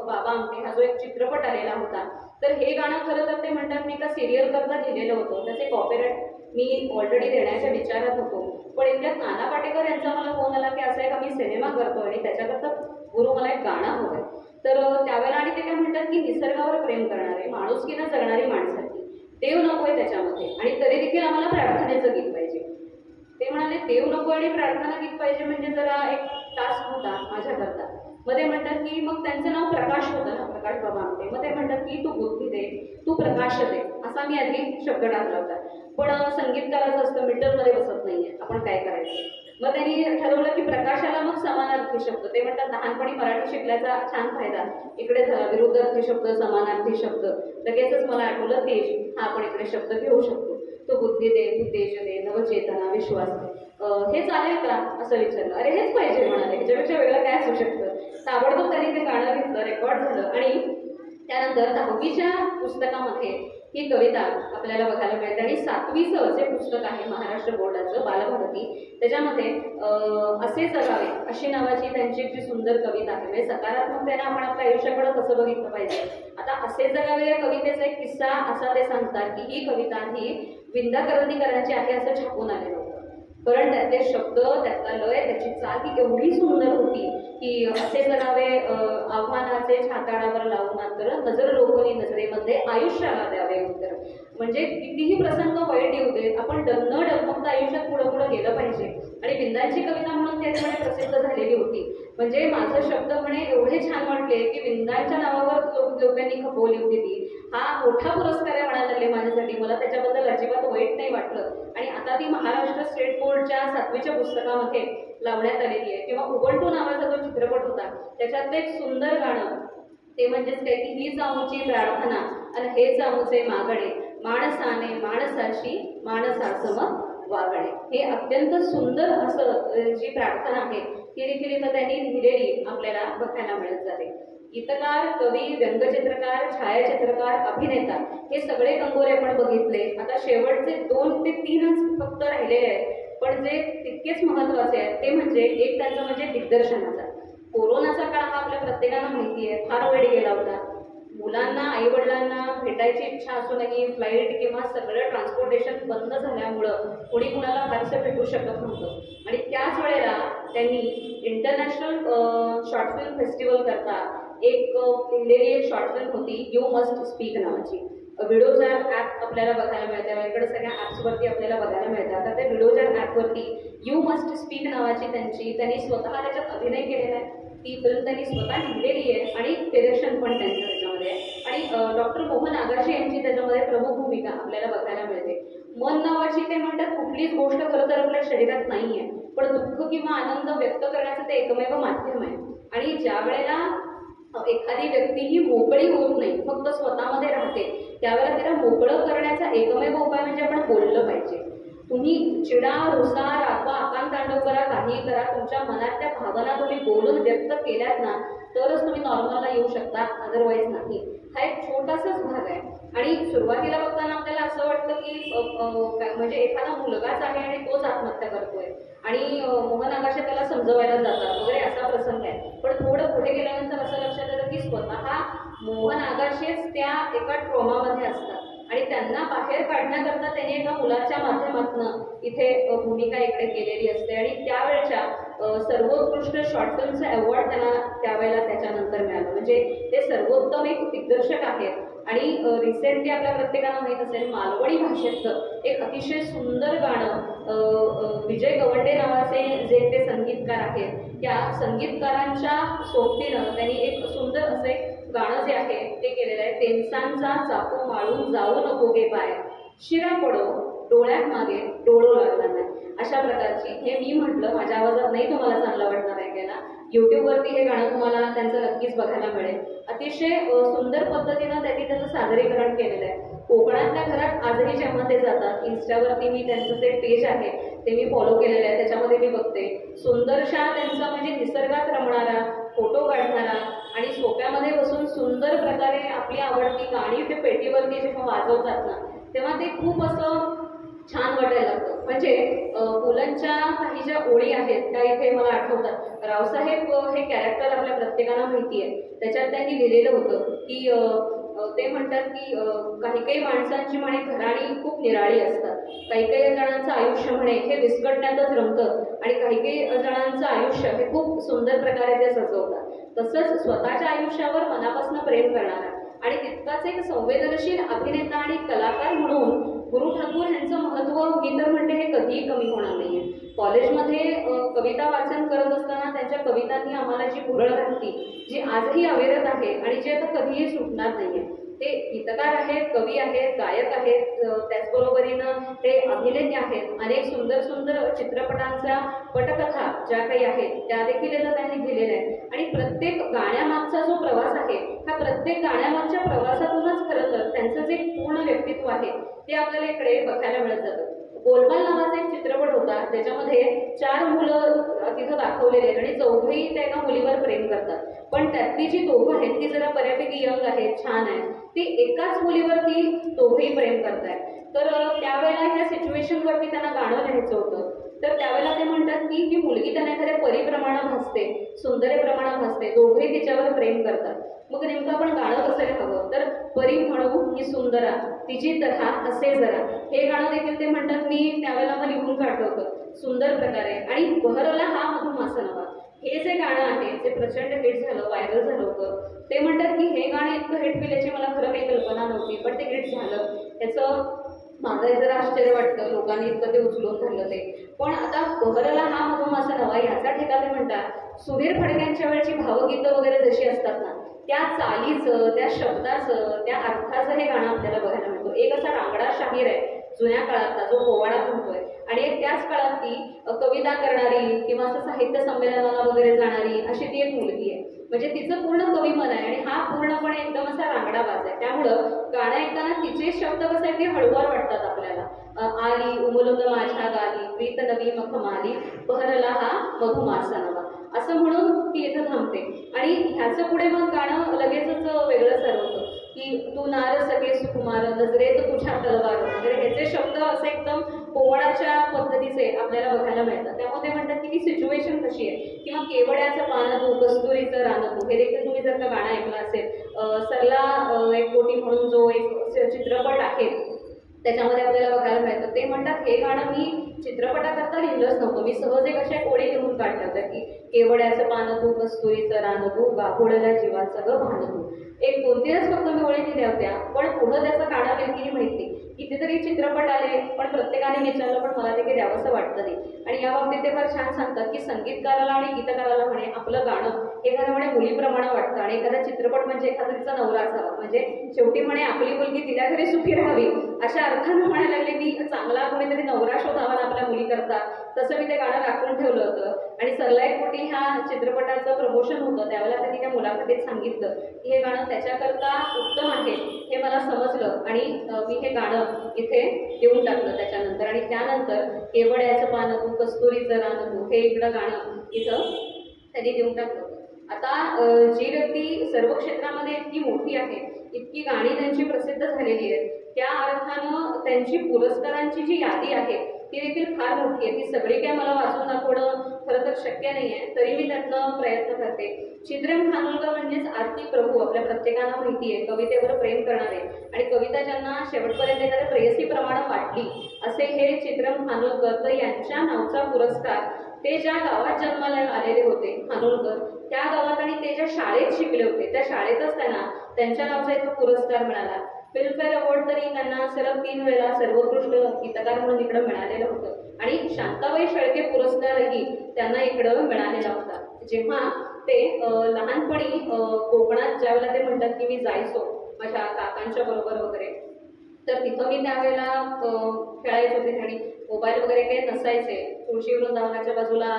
बाबा आमटे हा जो एक चित्रपट आलेला होता, तर हे गाणं खरं तर ते म्हणतात मी एका सिरियल करता लिहिलेलं होतं. त्याचे कॉपीराईट मी ऑलरेडी देण्याच्या विचारात होतो. पण इतक्यात नाना पाटेकर यांचा मला फोन आला की असं आहे का मी सिनेमा करतो आणि त्याच्याकरता गुरु मला एक गाणं हवं आहे. तर त्यावेळेला आणि ते काय म्हणतात की निसर्गावर प्रेम करणारे, माणुसकीनं जगणारी माणसाची, देव नकोय त्याच्यामध्ये आणि तरी देखील आम्हाला प्रार्थनेचं गीत पाहिजे. ते म्हणाले देव नको आणि प्रार्थना गीत पाहिजे म्हणजे जरा एक टास्क होता माझ्याकरता. मध्ये म्हणतात की मग त्यांचं नाव प्रकाश होतं ना, प्रकाश बाबा आमटे. मग ते म्हणतात की तू बुद्धी दे तू प्रकाश दे असा मी आधी शब्द टाकला होता. पण संगीतकाराचं असतं मीटरमध्ये बसत नाहीये, आपण काय करायचं. मग त्यांनी ठरवलं की प्रकाशाला मग समानार्थी शब्द. ते म्हणतात लहानपणी मराठी शिकल्याचा छान फायदा इकडे झाला. विरुद्धार्थी शब्द, समानार्थी शब्द. लगेचच मला आठवलं तेज हा आपण इकडे शब्द घेऊ शकतो. तो बुद्धी दे तू तेज दे नवचेतना विश्वास दे. हे चालेल का असं विचारलं. अरे हेच पाहिजे म्हणाले, ह्याच्यापेक्षा वेगळं काय असू शकतं. ताबडतोब त्यांनी ते गाणं घेतलं, रेकॉर्ड झालं आणि त्यानंतर 10वीच्या पुस्तकामध्ये ही कविता आपल्याला बघायला मिळते. आणि 7वीचं जे पुस्तक आहे महाराष्ट्र बोर्डाचं बालभारती त्याच्यामध्ये असे जगावे अशी नावाची त्यांची जी सुंदर कविता आहे. म्हणजे सकारात्मकतेने आपण आपल्या आयुष्याकडे कसं बघितलं पाहिजे. आता असे जगावे या कवितेचा एक किस्सा असा ते सांगतात की ही कविता ही विंदा करंदीकरांची आहे असं छापून आलेलं होतं. कारण त्यातले शब्द, त्यातला लय, त्याची चाल ही एवढी सुंदर होती की असे जगावे आव्हानाचे छाताडावर लावून मात्र नजर रोखली नजरेमध्ये आयुष्याला द्यावे उत्तर. म्हणजे कितीही प्रसंग वाईट येऊ देत आपण न डगमगता आयुष्यात पुढं पुढं गेलं पाहिजे. आणि विंदांची कविता म्हणून त्याच म्हणे प्रसिद्ध झालेली होती. म्हणजे माझं शब्द म्हणे एवढे छान वाटले की विंदांच्या नावावर लोकांनी खपवली होती ती. हा मोठा पुरस्कार आहे म्हणायला लागले माझ्यासाठी. मला त्याच्याबद्दल अजिबात वाईट नाही वाटलं. आणि आता ती महाराष्ट्र स्टेट बोर्डच्या 7वीच्या पुस्तकामध्ये लावण्यात आलेली आहे. किंवा उबंटू नावाचा जो चित्रपट होता त्याच्यातलं एक सुंदर गाणं ते म्हणजेच काय की ही जाऊची प्रार्थना आणि हे जाऊचे मागणे माणसाने माणसाशी माणसासम वागणे, हे अत्यंत सुंदर असं जी प्रार्थना आहे ती देखील इथं त्यांनी लिहिलेली आपल्याला बघायला मिळत जाते. गीतकार, कवी, व्यंगचित्रकार, छायाचित्रकार, अभिनेता हे सगळे कंगोरे आपण बघितले. आता शेवटचे 2 ते 3च फक्त राहिलेले आहेत, पण जे तितकेच महत्वाचे आहेत ते म्हणजे एक त्यांचं म्हणजे दिग्दर्शनाचा. कोरोनाचा काळ हा आपल्या प्रत्येकाला माहिती आहे, फार वेळ गेला होता. मुलांना, आईवडिलांना भेटायची इच्छा असूनही फ्लाईट किंवा सगळं ट्रान्सपोर्टेशन बंद झाल्यामुळं कोणी कुणाला फारसं भेटू शकत नव्हतं. आणि त्याच वेळेला त्यांनी इंटरनॅशनल शॉर्ट फिल्म फेस्टिवल करता एक लिहिलेली एक शॉर्ट फिल्म होती, यू मस्ट स्पीक नावाची. विडोजार ॲप आपल्याला बघायला मिळतं, इकडे सगळ्या ॲप्सवरती आपल्याला बघायला मिळतात. तर त्या विडोजार ॲपवरती यू मस्ट स्पीक नावाची त्यांनी स्वतः त्याच्यात अभिनय केलेला आहे. ती फिल्म त्यांनी स्वतः लिहिलेली आहे आणि डिरेक्शन पण त्यांचं त्याच्यामध्ये आहे. आणि डॉक्टर मोहन आगाशे यांची त्याच्यामध्ये प्रमुख भूमिका आपल्याला बघायला मिळते. मन नावाची ते म्हणतात कुठलीच गोष्ट खरं तर आपल्या शरीरात नाही आहे, पण दुःख किंवा आनंद व्यक्त करण्याचं ते एकमेव माध्यम आहे. आणि ज्या वेळेला एखादी व्यक्ती ही मोकळी होत नाही, फक्त स्वतःमध्ये राहते, त्यावेळेला तिला मोकळं करण्याचा एकमेव उपाय म्हणजे आपण बोललं पाहिजे. तुम्ही चिडा, रुसा, रागवा, आकांत तांडव करा, काही करा, तुमच्या मनातल्या भावना तुम्ही बोलून व्यक्त केल्यात ना तरच तुम्ही नॉर्मलला येऊ शकता, अदरवाईज नाही. हा एक छोटासाच भाग आहे. आणि सुरुवातीला बघताना आपल्याला असं वाटतं की म्हणजे एखादा मुलगाच आहे आणि तोच आत्महत्या करतोय आणि मोहन आगाशे त्याला समजवायला जातात वगैरे असा प्रसंग आहे. पण थोडं पुढे गेल्यानंतर असं लक्षात येतं की स्वतः मोहन आगाशेच त्या एका ट्रॉमामध्ये असतात आणि त्यांना बाहेर काढण्याकरता त्यांनी एका मुलाच्या माध्यमातून इथे भूमिका इकडे केलेली असते. आणि त्यावेळच्या सर्वोत्कृष्ट शॉर्ट फिल्मचं अवॉर्ड त्यांना त्यावेळेला त्याच्यानंतर मिळालं. म्हणजे ते सर्वोत्तम एक दिग्दर्शक आहेत. आणि रिसेंटली आपल्या प्रत्येकाला माहीत असेल मालवणी भाषेतलं एक अतिशय सुंदर गाणं विजय गवंडे नावाचे जे ते संगीतकार आहेत, त्या संगीतकारांच्या सोबतीनं त्यांनी एक सुंदर असे गाणं जे आहे ते केलेलं आहे. तेंसांचा चाकू माळून जाऊ नको गे पाय, शिरा पडो डोळ्यात मागे डोळो लागला नाही, अशा प्रकारची. हे मी म्हटलं, माझ्या आवाजात नाही तुम्हाला चांगलं वाटणार ऐकायला. यूट्यूबवरती हे गाणं तुम्हाला त्यांचं नक्कीच बघायला मिळेल. अतिशय सुंदर पद्धतीनं त्यांनी त्याचं सादरीकरण केलेलं आहे. कोकणातल्या घरात आजही जेव्हा ते जातात, इन्स्टावरती मी त्यांचं ते पेज आहे ते मी फॉलो केलेलं आहे, त्याच्यामध्ये मी बघते सुंदरशा त्यांचा म्हणजे निसर्गात रमणारा, फोटो काढणारा आणि सोप्यामध्ये बसून सुंदर प्रकारे आपली आवडती गाणी ते पेटीवरती जेव्हा वाजवतात ना तेव्हा ते खूप असं छान वाटायला लागतं. म्हणजे पुलंच्या काही ज्या ओळी आहेत त्या इथे मला आठवतात. रावसाहेब हे कॅरेक्टर आपल्या प्रत्येकाला माहिती आहे, त्याच्यात त्यांनी लिहिलेलं होतं की ते म्हणतात की काही काही माणसांची म्हणे घराणी खूप निराळी असतात, काही काही जणांचं आयुष्य म्हणे हे विस्कटण्यातच रमतं आणि काही काही जणांचं आयुष्य हे खूप सुंदर प्रकारे ते सजवतात. तसंच स्वतःच्या आयुष्यावर मनापासून प्रेम करणारा आणि तितकाच एक संवेदनशील अभिनेता आणि कलाकार म्हणून गुरु ठाकूर यांचं महत्त्व मी तर म्हणते हे कधीही कमी होणार नाहीये. कॉलेजमध्ये कविता वाचन करत असताना त्यांच्या कवितांनी आम्हाला जी भुरळ घातली, जी आजही अविरत आहे आणि जे आता कधीही सुटणार नाहीये. ते गीतकार आहेत, कवी आहेत, गायक आहेत, त्याचबरोबरीनं ते अभिनेते आहेत. अनेक सुंदर सुंदर चित्रपटांच्या पटकथा ज्या काही आहेत त्या देखील याला त्यांनी दिलेल्या आहेत. आणि प्रत्येक गाण्यामागचा जो प्रवास आहे हा प्रत्येक गाण्यामागच्या प्रवासातूनच खरं तर त्यांचं जे पूर्ण व्यक्तित्व आहे ते आपल्याला इकडे बघायला मिळत जातं. गोलमाल नावाचा एक चित्रपट होता, त्याच्यामध्ये 4 मुलं तिथं दाखवलेले आहेत आणि चौघही त्या एका मुलीवर प्रेम करतात. पण त्यातली जी दोघं आहेत ती जरा बऱ्यापैकी यंग आहेत, छान आहेत, ती एकाच मुलीवरती दोघंही प्रेम करतायत. तर त्यावेळेला ह्या सिच्युएशनवरती त्यांना गाणं लिहायचं होतं. तर त्यावेळेला ते म्हणतात की ही मुलगी त्यांना एखाद्या परीप्रमाणे भासते, सुंदरेप्रमाणे भासते, दोघेही तिच्यावर प्रेम करतात. मग नेमकं आपण गाणं कसं लिहावं, तर परी म्हणू ही सुंदरा तिची तऱ्हा असे जरा, हे गाणं देखील ते म्हणतात मी त्यावेळेला मग लिहून काढलं होतं सुंदर प्रकारे. आणि बहरला हा मधुमासा नवा, हे जे गाणं आहे जे प्रचंड हिट झालं, व्हायरल झालं होतं, ते म्हणतात की हे गाणं इतकं हिट केल्याची मला खरं काही कल्पना नव्हती, पण ते हिट झालं. त्याचं माझं जरा आश्चर्य वाटतं, लोकांनी इतकं ते उचलून धरलं ते. पण आता बहरला हा मधुमासा नवा याचा ठिकाण ते म्हणतात सुधीर फडक्यांच्या वेळची भावगीतं वगैरे जशी असतात ना त्या चालीचं, त्या शब्दाचं, त्या अर्थाचं हे गाणं आपल्याला बघायला मिळतं. एक असा रांगडा शाहीर आहे जुन्या काळातला जो पोवाडा म्हणतोय आणि एक त्याच काळातली कविता करणारी किंवा असं साहित्य संमेलनाला वगैरे जाणारी अशी ती एक मुलगी आहे. म्हणजे तिचं पूर्ण कवी मन आहे आणि हा पूर्णपणे एकदम असा रांगडा बाज आहे. त्यामुळं गाणं ऐकताना तिचे शब्द कसे आहेत ते हळूवार वाटतात आपल्याला. आली उमलून माझ्या गाली प्रीत नवी मखमाली बहरला हा मधुमासा नवा, असं म्हणून ती इथं थांबते. आणि ह्याचं पुढे मग गाणं लगेचच वेगळं सरवतं की तू नार सखे सुकुमार नजरेत तुझ्या तलवार वगैरे. ह्याचे शब्द असे एकदम पोवाडाच्या पद्धतीचे आपल्याला बघायला मिळतात. त्यामुळे ते म्हणतात की ती सिच्युएशन कशी आहे. किंवा केवड्याचं पान तू कस्तुरीचं रान तू, हे देखील तुम्ही जर का गाणं ऐकलं असेल. सरला एक कोटी म्हणून जो एक चित्रपट आहे त्याच्यामध्ये आपल्याला बघायला मिळतं. ते म्हणतात हे गाणं मी चित्रपटाकरता लिहिलंच नव्हतं, मी सहज एक अशा ओळी लिहून काढल्या होत्या की केवड्याचं पान तू कस्तुरीचं रान तू गाभोळल्या जीवाचं ग भान तू. एक 2-3च फक्त मी ओळी लिहिल्या होत्या, पण पुढं त्याचं गाणं बिलकीही माहिती. कितीतरी चित्रपट आले पण प्रत्येकाने विचारलं पण मला ते काही द्यावंसं वाटतं नाही. आणि या बाबतीत ते फार छान सांगतात की संगीतकाराला आणि गीतकाराला म्हणे आपलं गाणं हे गाणं म्हणे मुलीप्रमाणे वाटतं आणि एखादा चित्रपट म्हणजे एखाद्याचा नवरा असावा. म्हणजे शेवटी म्हणे आपली मुलगी तिला घरी सुखी राहावी अशा अर्थानं म्हणायला लागले मी चांगला कोणीतरी नवरा शोधावा ना आपल्या मुली करता. तसं मी ते गाणं राखून ठेवलं होतं. आणि सरला एक कोटी ह्या चित्रपटाचं प्रमोशन होतं त्यावेळेला त्यांनी त्या मुलाखतीत सांगितलं की हे गाणं त्याच्याकरता उत्तम आहे हे मला समजलं आणि मी हे गाणं इथे देऊन टाकलं त्याच्यानंतर. आणि त्यानंतर केवड्याचं पान तू कस्तुरीचं रान तू हे इकडं गाणं इथं त्यांनी देऊन टाकलं. आता जी व्यक्ती सर्व क्षेत्रामध्ये इतकी मोठी आहे, इतकी गाणी त्यांची प्रसिद्ध झालेली आहेत, त्या अर्थानं त्यांची पुरस्कारांची जी यादी आहे ती देखील फार मोठी आहे. ती सगळी काय मला वाचून दाखवणं खरं तर शक्य नाही आहे, तरी मी त्यातनं प्रयत्न करते. चित्रम खानोलकर म्हणजेच आरती प्रभू आपल्या प्रत्येकाला माहिती आहे, कवितेवर प्रेम करणारे आणि कविता ज्यांना शेवटपर्यंत एखाद्या प्रेयसीप्रमाणे वाटली असे हे चित्रम खानोलकर. तर यांच्या नावचा पुरस्कार ते ज्या गावात जन्माला आलेले होते खानोलकर त्या गावात आणि ते ज्या शाळेत शिकले होते त्या शाळेतच त्यांना त्यांच्या नावाचा एक पुरस्कार मिळाला. फिल्मफेअर अवॉर्ड तरी त्यांना सलग 3 वेळा सर्वोत्कृष्ट गीतकार म्हणून इकडं मिळालेलं होतं. आणि शांताबाई शेळके पुरस्कारही त्यांना इकडं मिळालेला होता. जेव्हा ते लहानपणी कोकणात ज्यावेळेला ते म्हणतात की मी जायचो माझ्या काकांच्या बरोबर वगैरे, तर तिथं मी त्यावेळेला खेळायचे होते आणि मोबाईल वगैरे काही नसायचे. तुळशी वृंदावनाच्या बाजूला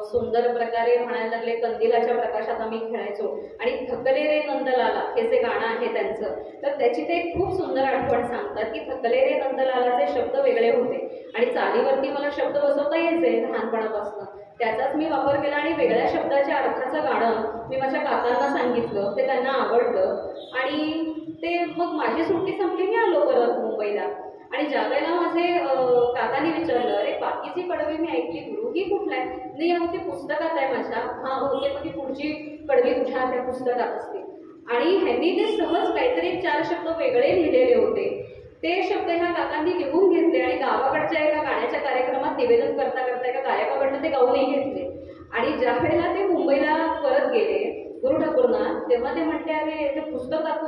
सुंदर प्रकारे म्हणायला लागले कंदिलाच्या प्रकाशात आम्ही खेळायचो. आणि थकले रे नंदलाला हे जे गाणं आहे त्यांचं, तर त्याची ते खूप सुंदर आठवण सांगतात की थकले रे नंदलालाचे शब्द वेगळे होते आणि चालीवरती मला शब्द बसवता यायचे लहानपणापासून, त्याचाच मी वापर केला आणि वेगळ्या शब्दाच्या अर्थाचं गाणं मी माझ्या काकांना सांगितलं, ते त्यांना आवडलं. आणि ते मग माझी सुट्टी संपली, मी आलो परत मुंबईला. आणि ज्या वेळेला माझे काकांनी विचारलं अरे बाकीची कडवी मी ऐकली गुरु ही कुठला आहे, नाही अहो ती पुस्तकात आहे माझ्या. हां होते पण ती पुढची कडवी तुझ्या त्या पुस्तकात असते. आणि ह्यांनी ते सहज काहीतरी 4 शब्द वेगळे लिहिलेले होते, ते शब्द ह्या काकांनी लिहून घेतले आणि गावाकडच्या एका गाण्याच्या कार्यक्रमात निवेदन करता करता एका गायकाकडनं ते गाऊनही घेतले. आणि ज्या वेळेला ते मुंबईला परत गेले गुरु ठाकूरना, तेव्हा ते म्हटले अरे ते पुस्तक दाखव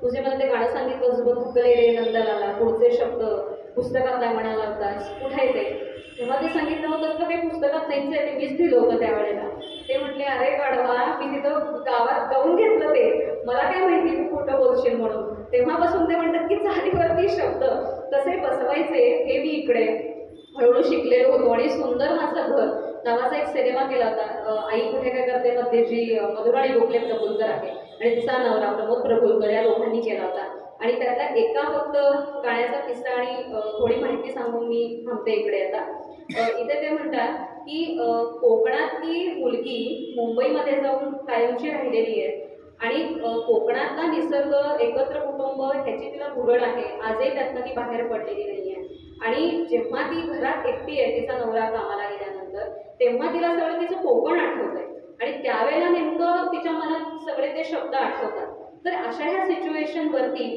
तुझे मला ते गाणं सांगितलं बघ थकले रे नंदलाला, पुढचे शब्द पुस्तकात काय म्हणाला होतास, कुठे ते. तेव्हा ते सांगितलं होतं तर काही पुस्तकात नाहीच आहे, ते मीच दिलं होतं त्यावेळेला. ते म्हटले अरे गाढवा मी तिथं गावात गाऊन घेतलं, ते मला काय माहिती तू खोटं बोलशील म्हणून. तेव्हापासून ते म्हणतात की चालीवरती शब्द कसे बसवायचे हे मी इकडे हळूहळू शिकलेलो होतो. आणि सुंदर माझं घर नावाचा एक सिनेमा केला होता, आई कुठे काय करते मध्ये जी मधुराणी गोखले प्रभुलकर आहे आणि तिचा नवरा प्रमोद प्रभुलकर या दोघांनी केला होता. आणि त्यातला एका फक्त गाण्याचा किस्सा आणि थोडी माहिती सांगून मी थांबते इकडे. आता इथे ते म्हणतात की कोकणातली मुलगी मुंबईमध्ये जाऊन कायमची राहिलेली आहे आणि कोकणातला निसर्ग एकत्र कुटुंब ह्याची तिला भुरळ आहे, आजही त्यातनं ती बाहेर पडलेली नाही आहे. आणि जेव्हा ती घरात एकटी आहे तिचा नवरा कामाला गेल्यानंतर, तेव्हा तिला सगळं तिचं कोकण आठवतंय आणि त्यावेळेला नेमकं तिच्या मनात सगळे ते शब्द आठवतात. तर अशा ह्या सिच्युएशनवरती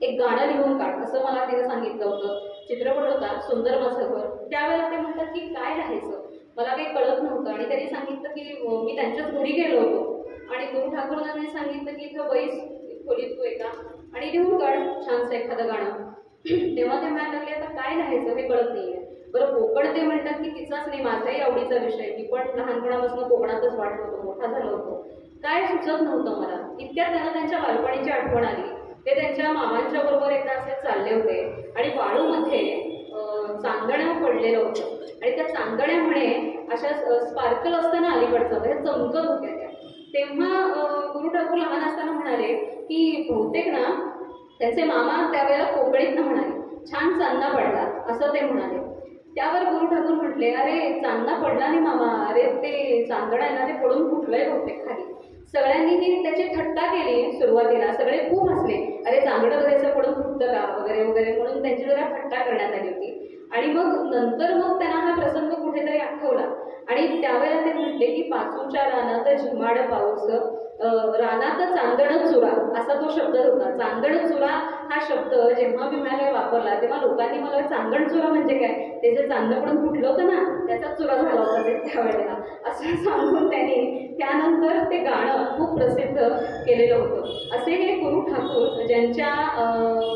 एक गाणं लिहून काढ असं मला तिने सांगितलं होतं. चित्रपट होता सुंदर माझं घर. त्यावेळेला ते म्हणतात की काय लिहायचं मला काही कळत नव्हतं आणि त्यांनी सांगितलं की मी त्यांच्याच घरी गेलो होतो आणि गुरु ठाकूरांनी सांगितलं की इथं बैस खोलीत तू एका आणि लिहून काढ छानसं एखादं गाणं. तेव्हा ते म्हणायला लागले आता काय लिहायचं हे कळत नाहीये. बरं कोकण ते म्हणतात की तिचाच नाही माझाही आवडीचा विषय, मी पण लहानपणापासून कोकणातच वाढलो होतो, मोठा झालो होतो, काय सुचत नव्हतं मला. इतक्यात त्यांना त्यांच्या बालपणीची आठवण आली. ते त्यांच्या मामांच्या बरोबर एकदा असे चालले होते आणि वाळूमध्ये चांदण्या पडलेलं होतं आणि त्या चांदण्या म्हणे अशा स्पार्कल असताना अलीकडचं हे चमकत होत्या त्या. तेव्हा गुरु ठाकूर लहान असताना म्हणाले की बहुतेक ना त्यांचे मामा त्यावेळेला कोकणीतनं म्हणाले छान चांदणा पडला असं ते म्हणाले. त्यावर गुरु ठाकूर म्हटले अरे चांदणा पडला नाही मामा, अरे ते चांदणं आहे ना ते पडून फुटलंय बहुतेक खाली. सगळ्यांनी त्याची थट्टा केली सुरुवातीला, सगळे खूप हसले, अरे चांदणं बघायचं पडून फुटतं का वगैरे वगैरे म्हणून त्यांची जरा थट्टा करण्यात आली होती. आणि मग नंतर त्यांना हा प्रसंग कुठेतरी आठवला आणि त्यावेळेला ते म्हटले की पाचूच्या रानात झिमाड पाऊस, रानात चांदण चुरा असा तो शब्द होता. चांदण चुरा हा शब्द जेव्हा मी मला वापरला तेव्हा लोकांनी मला चांदण चुरा म्हणजे काय, ते जे चांदण पडून फुटलं होतं ना त्याचा चुरा झाला होता ते त्यावेळेला, असं सांगून त्यांनी त्यानंतर ते गाणं खूप प्रसिद्ध केलेलं होतं. असे हे गुरु ठाकूर ज्यांच्या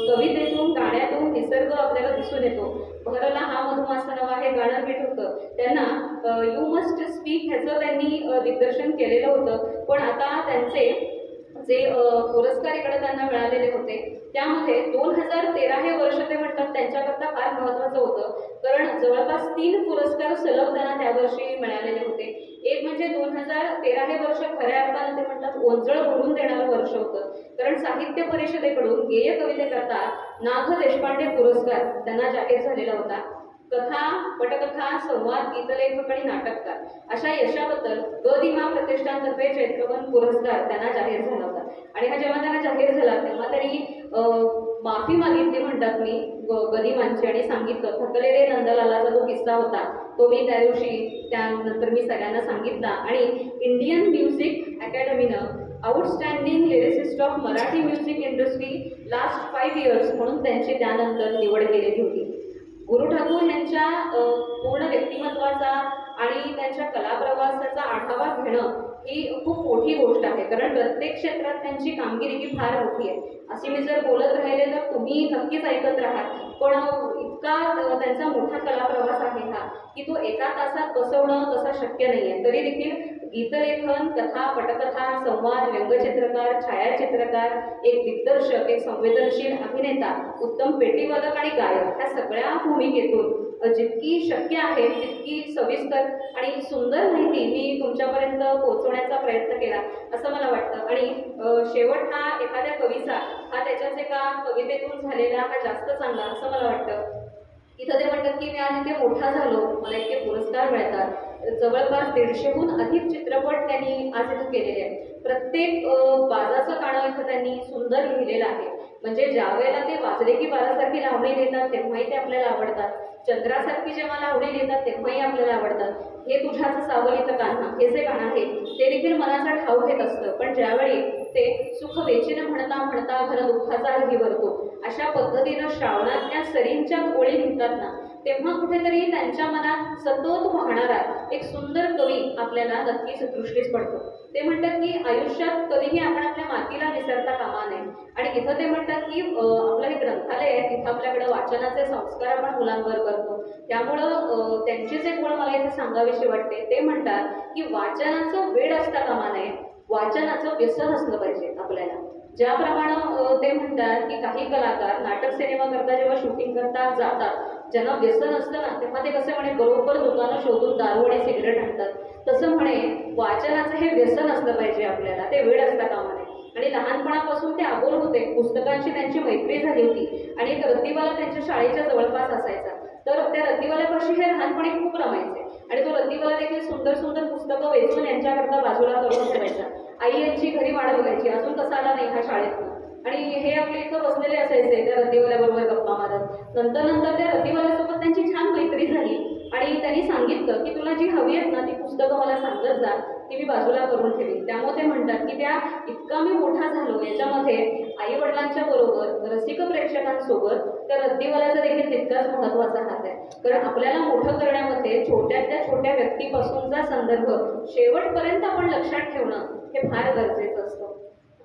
कवितेतून गाण्यातून निसर्ग आपल्याला दिसून येतो. भरला हा मधुमासा नवा हे गाणं हिट होतं. त्यांना यू मस्ट स्पीक ह्याचं त्यांनी दिग्दर्शन केलेलं होतं. पण आता त्यांचे जे पुरस्कार इकडे त्यांना मिळालेले होते त्यामध्ये 2013 हे वर्ष ते म्हणतात त्यांच्याकरता फार महत्त्वाचं होतं, कारण जवळपास 3 पुरस्कार सलग त्यांना त्या वर्षी मिळालेले होते. एक म्हणजे 2013 हे वर्ष खऱ्या अर्थानं ते म्हणतात ओंजळ भरून देणारं वर्ष होतं, कारण साहित्य परिषदेकडून गेय कवितेकरता ना. ग. देशपांडे पुरस्कार त्यांना जाहीर झालेला होता. कथा, पटकथा, संवाद, गीतलेखक आणि नाटककार अशा यशाबद्दल ग. दि. मा. प्रतिष्ठानतर्फे चैत्रवन पुरस्कार त्यांना जाहीर झाला होता. आणि हा जेव्हा त्यांना जाहीर झाला तेव्हा त्यांनी माफी मागितली म्हणतात मी गदिमांची आणि सांगितलं थकलेले नंदलालाचा जो किस्सा होता तो मी त्या दिवशी त्यानंतर मी सगळ्यांना सांगितला. आणि इंडियन म्युझिक अकॅडमीनं outstanding lyricist of Marathi music industry last 5 years म्हणून त्यांची त्यानंतर निवड केलेली होती. गुरु ठाकूर यांच्या पूर्ण व्यक्तिमत्वाचा आणि त्यांच्या कलाप्रवासाचा आढावा घेणं ही खूप मोठी गोष्ट आहे, कारण प्रत्येक क्षेत्रात त्यांची कामगिरी ही फार मोठी आहे. अशी मी जर बोलत राहिले तर तुम्ही नक्कीच ऐकत राहाल, पण इतका त्यांचा मोठा कलाप्रवास आहे हा की तो एका तासात बसवणं तसा शक्य नाही आहे. तरी देखील गीतलेखन, कथा, पटकथा, संवाद, व्यंगचित्रकार, छायाचित्रकार, एक दिग्दर्शक, एक संवेदनशील अभिनेता, उत्तम पेटीवादक आणि गायक ह्या सगळ्या भूमिकेतून जितकी शक्य आहे तितकी सविस्तर आणि सुंदर माहिती मी तुमच्यापर्यंत पोहोचवण्याचा प्रयत्न केला असं मला वाटतं. आणि शेवट हा एखाद्या कवीचा हा त्याच्याच एका कवितेतून झालेला हा जास्त चांगला असं मला वाटतं. इथं ते म्हणतात की मी आज इथे मोठा झालो, मला इतके पुरस्कार मिळतात. जवळपास 150हून अधिक चित्रपट त्यांनी आज इथं केलेले आहेत. प्रत्येक बाजाचं गाणं इथं त्यांनी सुंदर लिहिलेलं आहे. म्हणजे ज्या वेळेला ते वाजले की बाजासारखी लावणी देतात तेव्हाही ते आपल्याला आवडतात, चंद्रासारखी जेव्हा लावणी देतात तेव्हाही आपल्याला आवडतात. हे तुझ्याच सावलीत कान्हा हे जे गाणं आहे ते देखील मनाचा ठाव घेत असतं. पण ज्यावेळी ते सुख वेचीनं म्हणता म्हणता घर दुःखाचा भरतो अशा पद्धतीनं श्रावणातल्या सरींच्या गोळी घेतात ना, तेव्हा कुठेतरी त्यांच्या मनात सतत वाहणारा एक सुंदर कवी आपल्याला नक्कीच दृष्टीस पडतो. ते म्हणतात की आयुष्यात कधीही आपण आपल्या मातीला विसरता कामा नये. आणि इथं ते म्हणतात की आपलं हे ग्रंथालय आहे तिथं आपल्याकडे वाचनाचे संस्कार आपण मुलांवर करतो. त्यामुळं त्यांचीच एक गोष्ट मला इथे सांगावीशी वाटते. ते म्हणतात की वाचनाचं वेड असता कामा नये, वाचनाचं व्यसन असलं पाहिजे आपल्याला. ज्याप्रमाणे ते म्हणतात की काही कलाकार नाटक सिनेमा करता जेव्हा शूटिंग करता जातात, ज्यांना व्यसन असतं ना तेव्हा ते कसे म्हणे बरोबर दुकानं शोधून दारू आणि सिगरेट आणतात. तसं म्हणे वाचनाचं हे व्यसन असलं पाहिजे आपल्याला, ते वेळ असता कामा नये. आणि लहानपणापासून ते आबोल होते, पुस्तकांची त्यांची मैत्री झाली होती आणि एक रद्दीवाला त्यांच्या शाळेच्या जवळपास असायचा. तर त्या रद्दीवाल्यापाशी हे लहानपणी खूप रमायचे आणि तो रद्दीवाला देखील सुंदर सुंदर पुस्तकं वेचून यांच्याकरता बाजूला करून ठेवायचा. आई यांची घरी वाट बघायची, अजून कसा आला नाही हा शाळेतून. आणि हे आपले इथं बसलेले असायचे त्या रद्दीवाल्याबरोबर गप्पा मारत. नंतर त्या रद्दीवाल्यासोबत त्यांची छान मैत्री झाली आणि त्यांनी सांगितलं की तुला जी हवी आहेत ना ती पुस्तकं मला सांगत जा, ती मी बाजूला करून ठेवी. त्यामुळे ते म्हणतात की त्या इतका मी मोठा झालो याच्यामध्ये आई वडिलांच्या बरोबर रसिक प्रेक्षकांसोबत त्या रद्दीवाल्याचा देखील तितकाच महत्त्वाचा हात आहे. कारण आपल्याला मोठं करण्यामध्ये छोट्यातल्या छोट्या व्यक्तीपासूनचा संदर्भ शेवटपर्यंत आपण लक्षात ठेवणं हे फार गरजेचं असतं.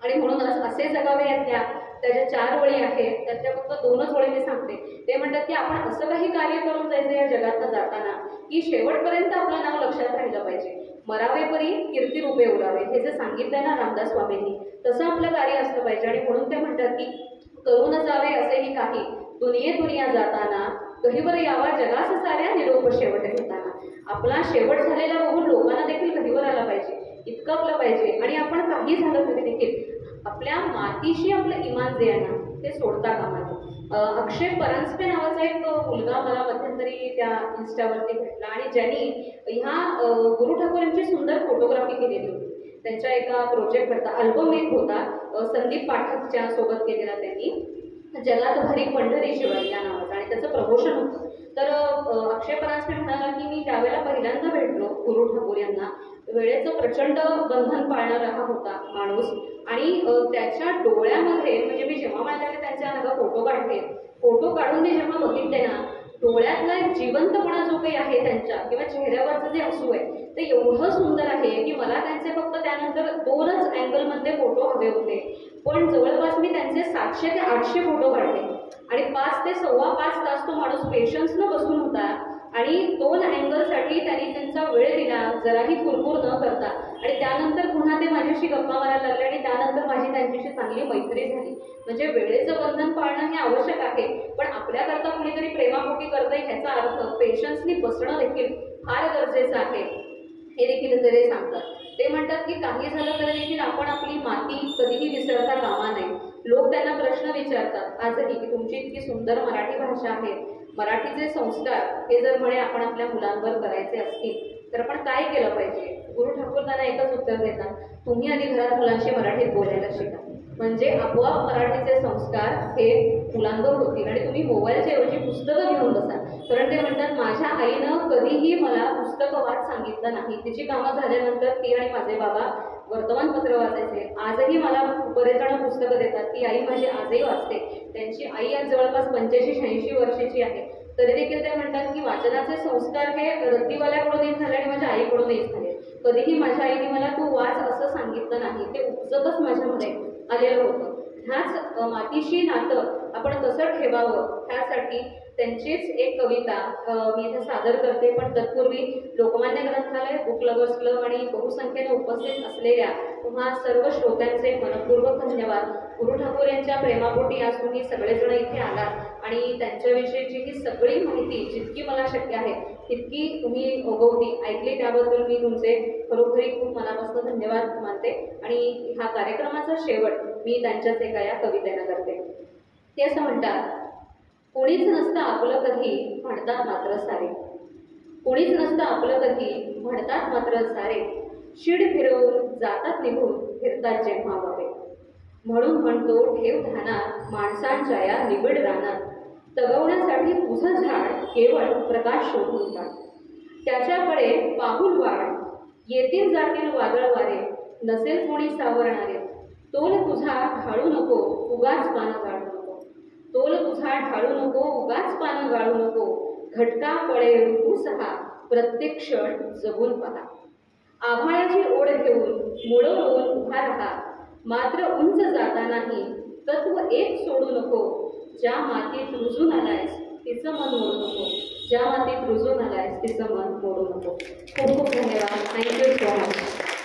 आणि म्हणूनच असे जगावे यातल्या त्याच्या 4 ओळी आहेत, त्यातल्या फक्त 2च ओळी मी सांगते. ते म्हणतात की आपण असं काही कार्य करून जायचं या जगातनं जाताना की शेवटपर्यंत आपलं नाव लक्षात राहिलं पाहिजे. मरावे परी कीर्ती रूपे उरावे हे जे सांगितलंय ना रामदास स्वामींनी, तसं आपलं कार्य असलं पाहिजे. आणि म्हणून ते म्हणतात की करून जावे असेही काही दुनिया जाताना, गहिवर यावा जगास साऱ्या निरोप शेवट घेताना. आपला शेवट झालेला बघून लोकांना देखील गहिवर आला पाहिजे इतकपलं पाहिजे आणि आपण काही झालं तरी देखील आपल्या मातीशी आपलं इमान जे आहे ना ते सोडता कामा नये. अक्षय परांजपे नावाचा एक मुलगा मला मध्यंतरी त्या इन्स्टावरती भेटला आणि ज्यांनी ह्या गुरु ठाकूर यांची सुंदर फोटोग्राफी केलेली होती. त्यांच्या एका प्रोजेक्ट करता अल्बम एक होता संदीप पाठकच्या सोबत केलेला त्यांनी, जगात भरी पंढरी शिवाय या नावाचा, आणि त्याचं प्रमोशन होतं. तर अक्षय परांजपे म्हणाला की मी त्यावेळेला पहिल्यांदा भेटलो गुरु ठाकूर यांना. वेळेचं प्रचंड बंधन पाळणारा हा होता माणूस आणि त्याच्या डोळ्यामध्ये म्हणजे मी जेव्हा माझ्याकडे त्यांच्या नका फोटो काढते, फोटो काढून मी जेव्हा बघितले ना, डोळ्यातला एक जिवंतपणा जो काही आहे त्यांच्या किंवा चेहऱ्यावरचं जे हसू आहे ते एवढं सुंदर आहे की मला त्यांचे फक्त त्यानंतर 2च अँगलमध्ये फोटो हवे होते, पण जवळपास मी त्यांचे 700 ते 800 फोटो काढले आणि 5 ते सव्वा 5 तास तो माणूस पेशन्सनं बसून होता आणि 2 अँगलसाठी त्यांनी त्यांचा वेळ दिला, जराही कुरकुर न करता. आणि त्यानंतर पुन्हा ते माझ्याशी गप्पा मारायला लागले आणि त्यानंतर माझी त्यांच्याशी चांगली मैत्री झाली. म्हणजे वेळेचं बंधन पाळणं हे आवश्यक आहे, पण आपल्याकरता कुणीतरी प्रेमापोटी करतंय ह्याचा अर्थ पेशन्सनी बसणं देखील फार गरजेचं आहे, हे देखील ते सांगतात. ते म्हणतात की काही झालं तरी देखील आपण आपली माती कधीही विसरता कामा नये. लोक त्यांना प्रश्न विचारतात आजही की तुमची इतकी सुंदर मराठी भाषा आहे, मराठीचे संस्कार हे जर म्हणे आपण आपल्या मुलांवर करायचे असतील तर आपण काय केलं पाहिजे. गुरु ठाकूर त्यांना एकच उत्तर देतात, तुम्ही आधी घरात मुलांशी मराठीत बोलायला शिका, म्हणजे आपोआप मराठीचे संस्कार हे मुलांवर होतील आणि तुम्ही मोबाईलच्या ऐवजी पुस्तकं घेऊन बसा. कारण ते म्हणतात माझ्या आईनं कधीही मला पुस्तकं वाच सांगितलं नाही. तिची कामं झाल्यानंतर ती आणि माझे बाबा वर्तमानपत्र वाचायचे. आजही मला बरेच जण पुस्तकं देतात, ती आई माझी आजही वाचते. त्यांची आई आज जवळपास 85-86 वर्षाची आहे, तरी देखील ते म्हणतात की वाचनाचे संस्कार हे रद्दीवाल्याकडूनही झाले आणि माझ्या आईकडूनही झाले. कधीही माझ्या आईने मला तू वाच असं सांगितलं नाही, ते उपजतच माझ्यामध्ये आलेलं होतं. ह्याच मातीशी नातं आपण कसं ठेवावं ह्यासाठी त्यांचीच एक कविता मी इथे सादर करते. पण तत्पूर्वी लोकमान्य ग्रंथालय, बुक लवर्स क्लब आणि बहुसंख्येने उपस्थित असलेल्या तुम्हा सर्व श्रोत्यांचे मनपूर्वक धन्यवाद. गुरु ठाकूर यांच्या प्रेमापोटी आज तुम्ही सगळेजण इथे आलात आणि त्यांच्याविषयीची ही सगळी माहिती जितकी मला शक्य आहे तितकी तुम्ही ओघवती ऐकली, त्याबद्दल मी तुमचे खरोखरी खूप मनापासून धन्यवाद मानते. आणि हा कार्यक्रमाचा शेवट मी त्यांच्याच एका या कवितेनं करते. ते असं म्हणतात, कोणीच नसतं आपलं कधी म्हणतात मात्र सारे, कोणीच नसतं आपलं कधी म्हणतात मात्र सारे, शिड फिरवून जातात निघून फिरतात जेव्हा वारे. म्हणून म्हणतो ठेव ध्यानात माणसांच्या या निबिड रानात, तगवण्यासाठी तुझं झाड केवळ प्रकाश शोधून काढ. त्याच्याकडे पाहून वाढ, येतील जातील वादळ वारे, नसेल कोणी सावरणारे. तोल तुझा ढाळू नको उगाच पानं गाळू नको, तोल तुझा ढाळू नको उगाच पानं गाळू नको. घटका पळे ऋतू सहा प्रत्येक क्षण जगून पहा. आभाळाची ओढ घेऊन मुळं रोवून उभा राहा, मात्र उंच जाता नाही तत्व एक सोडू नको. ज्या मातीत रुजून आलायस तिचं मन मोडू नको, ज्या मातीत रुजून आलायस तिचं मन मोडू नको. खूप खूप धन्यवाद. Thank you so much.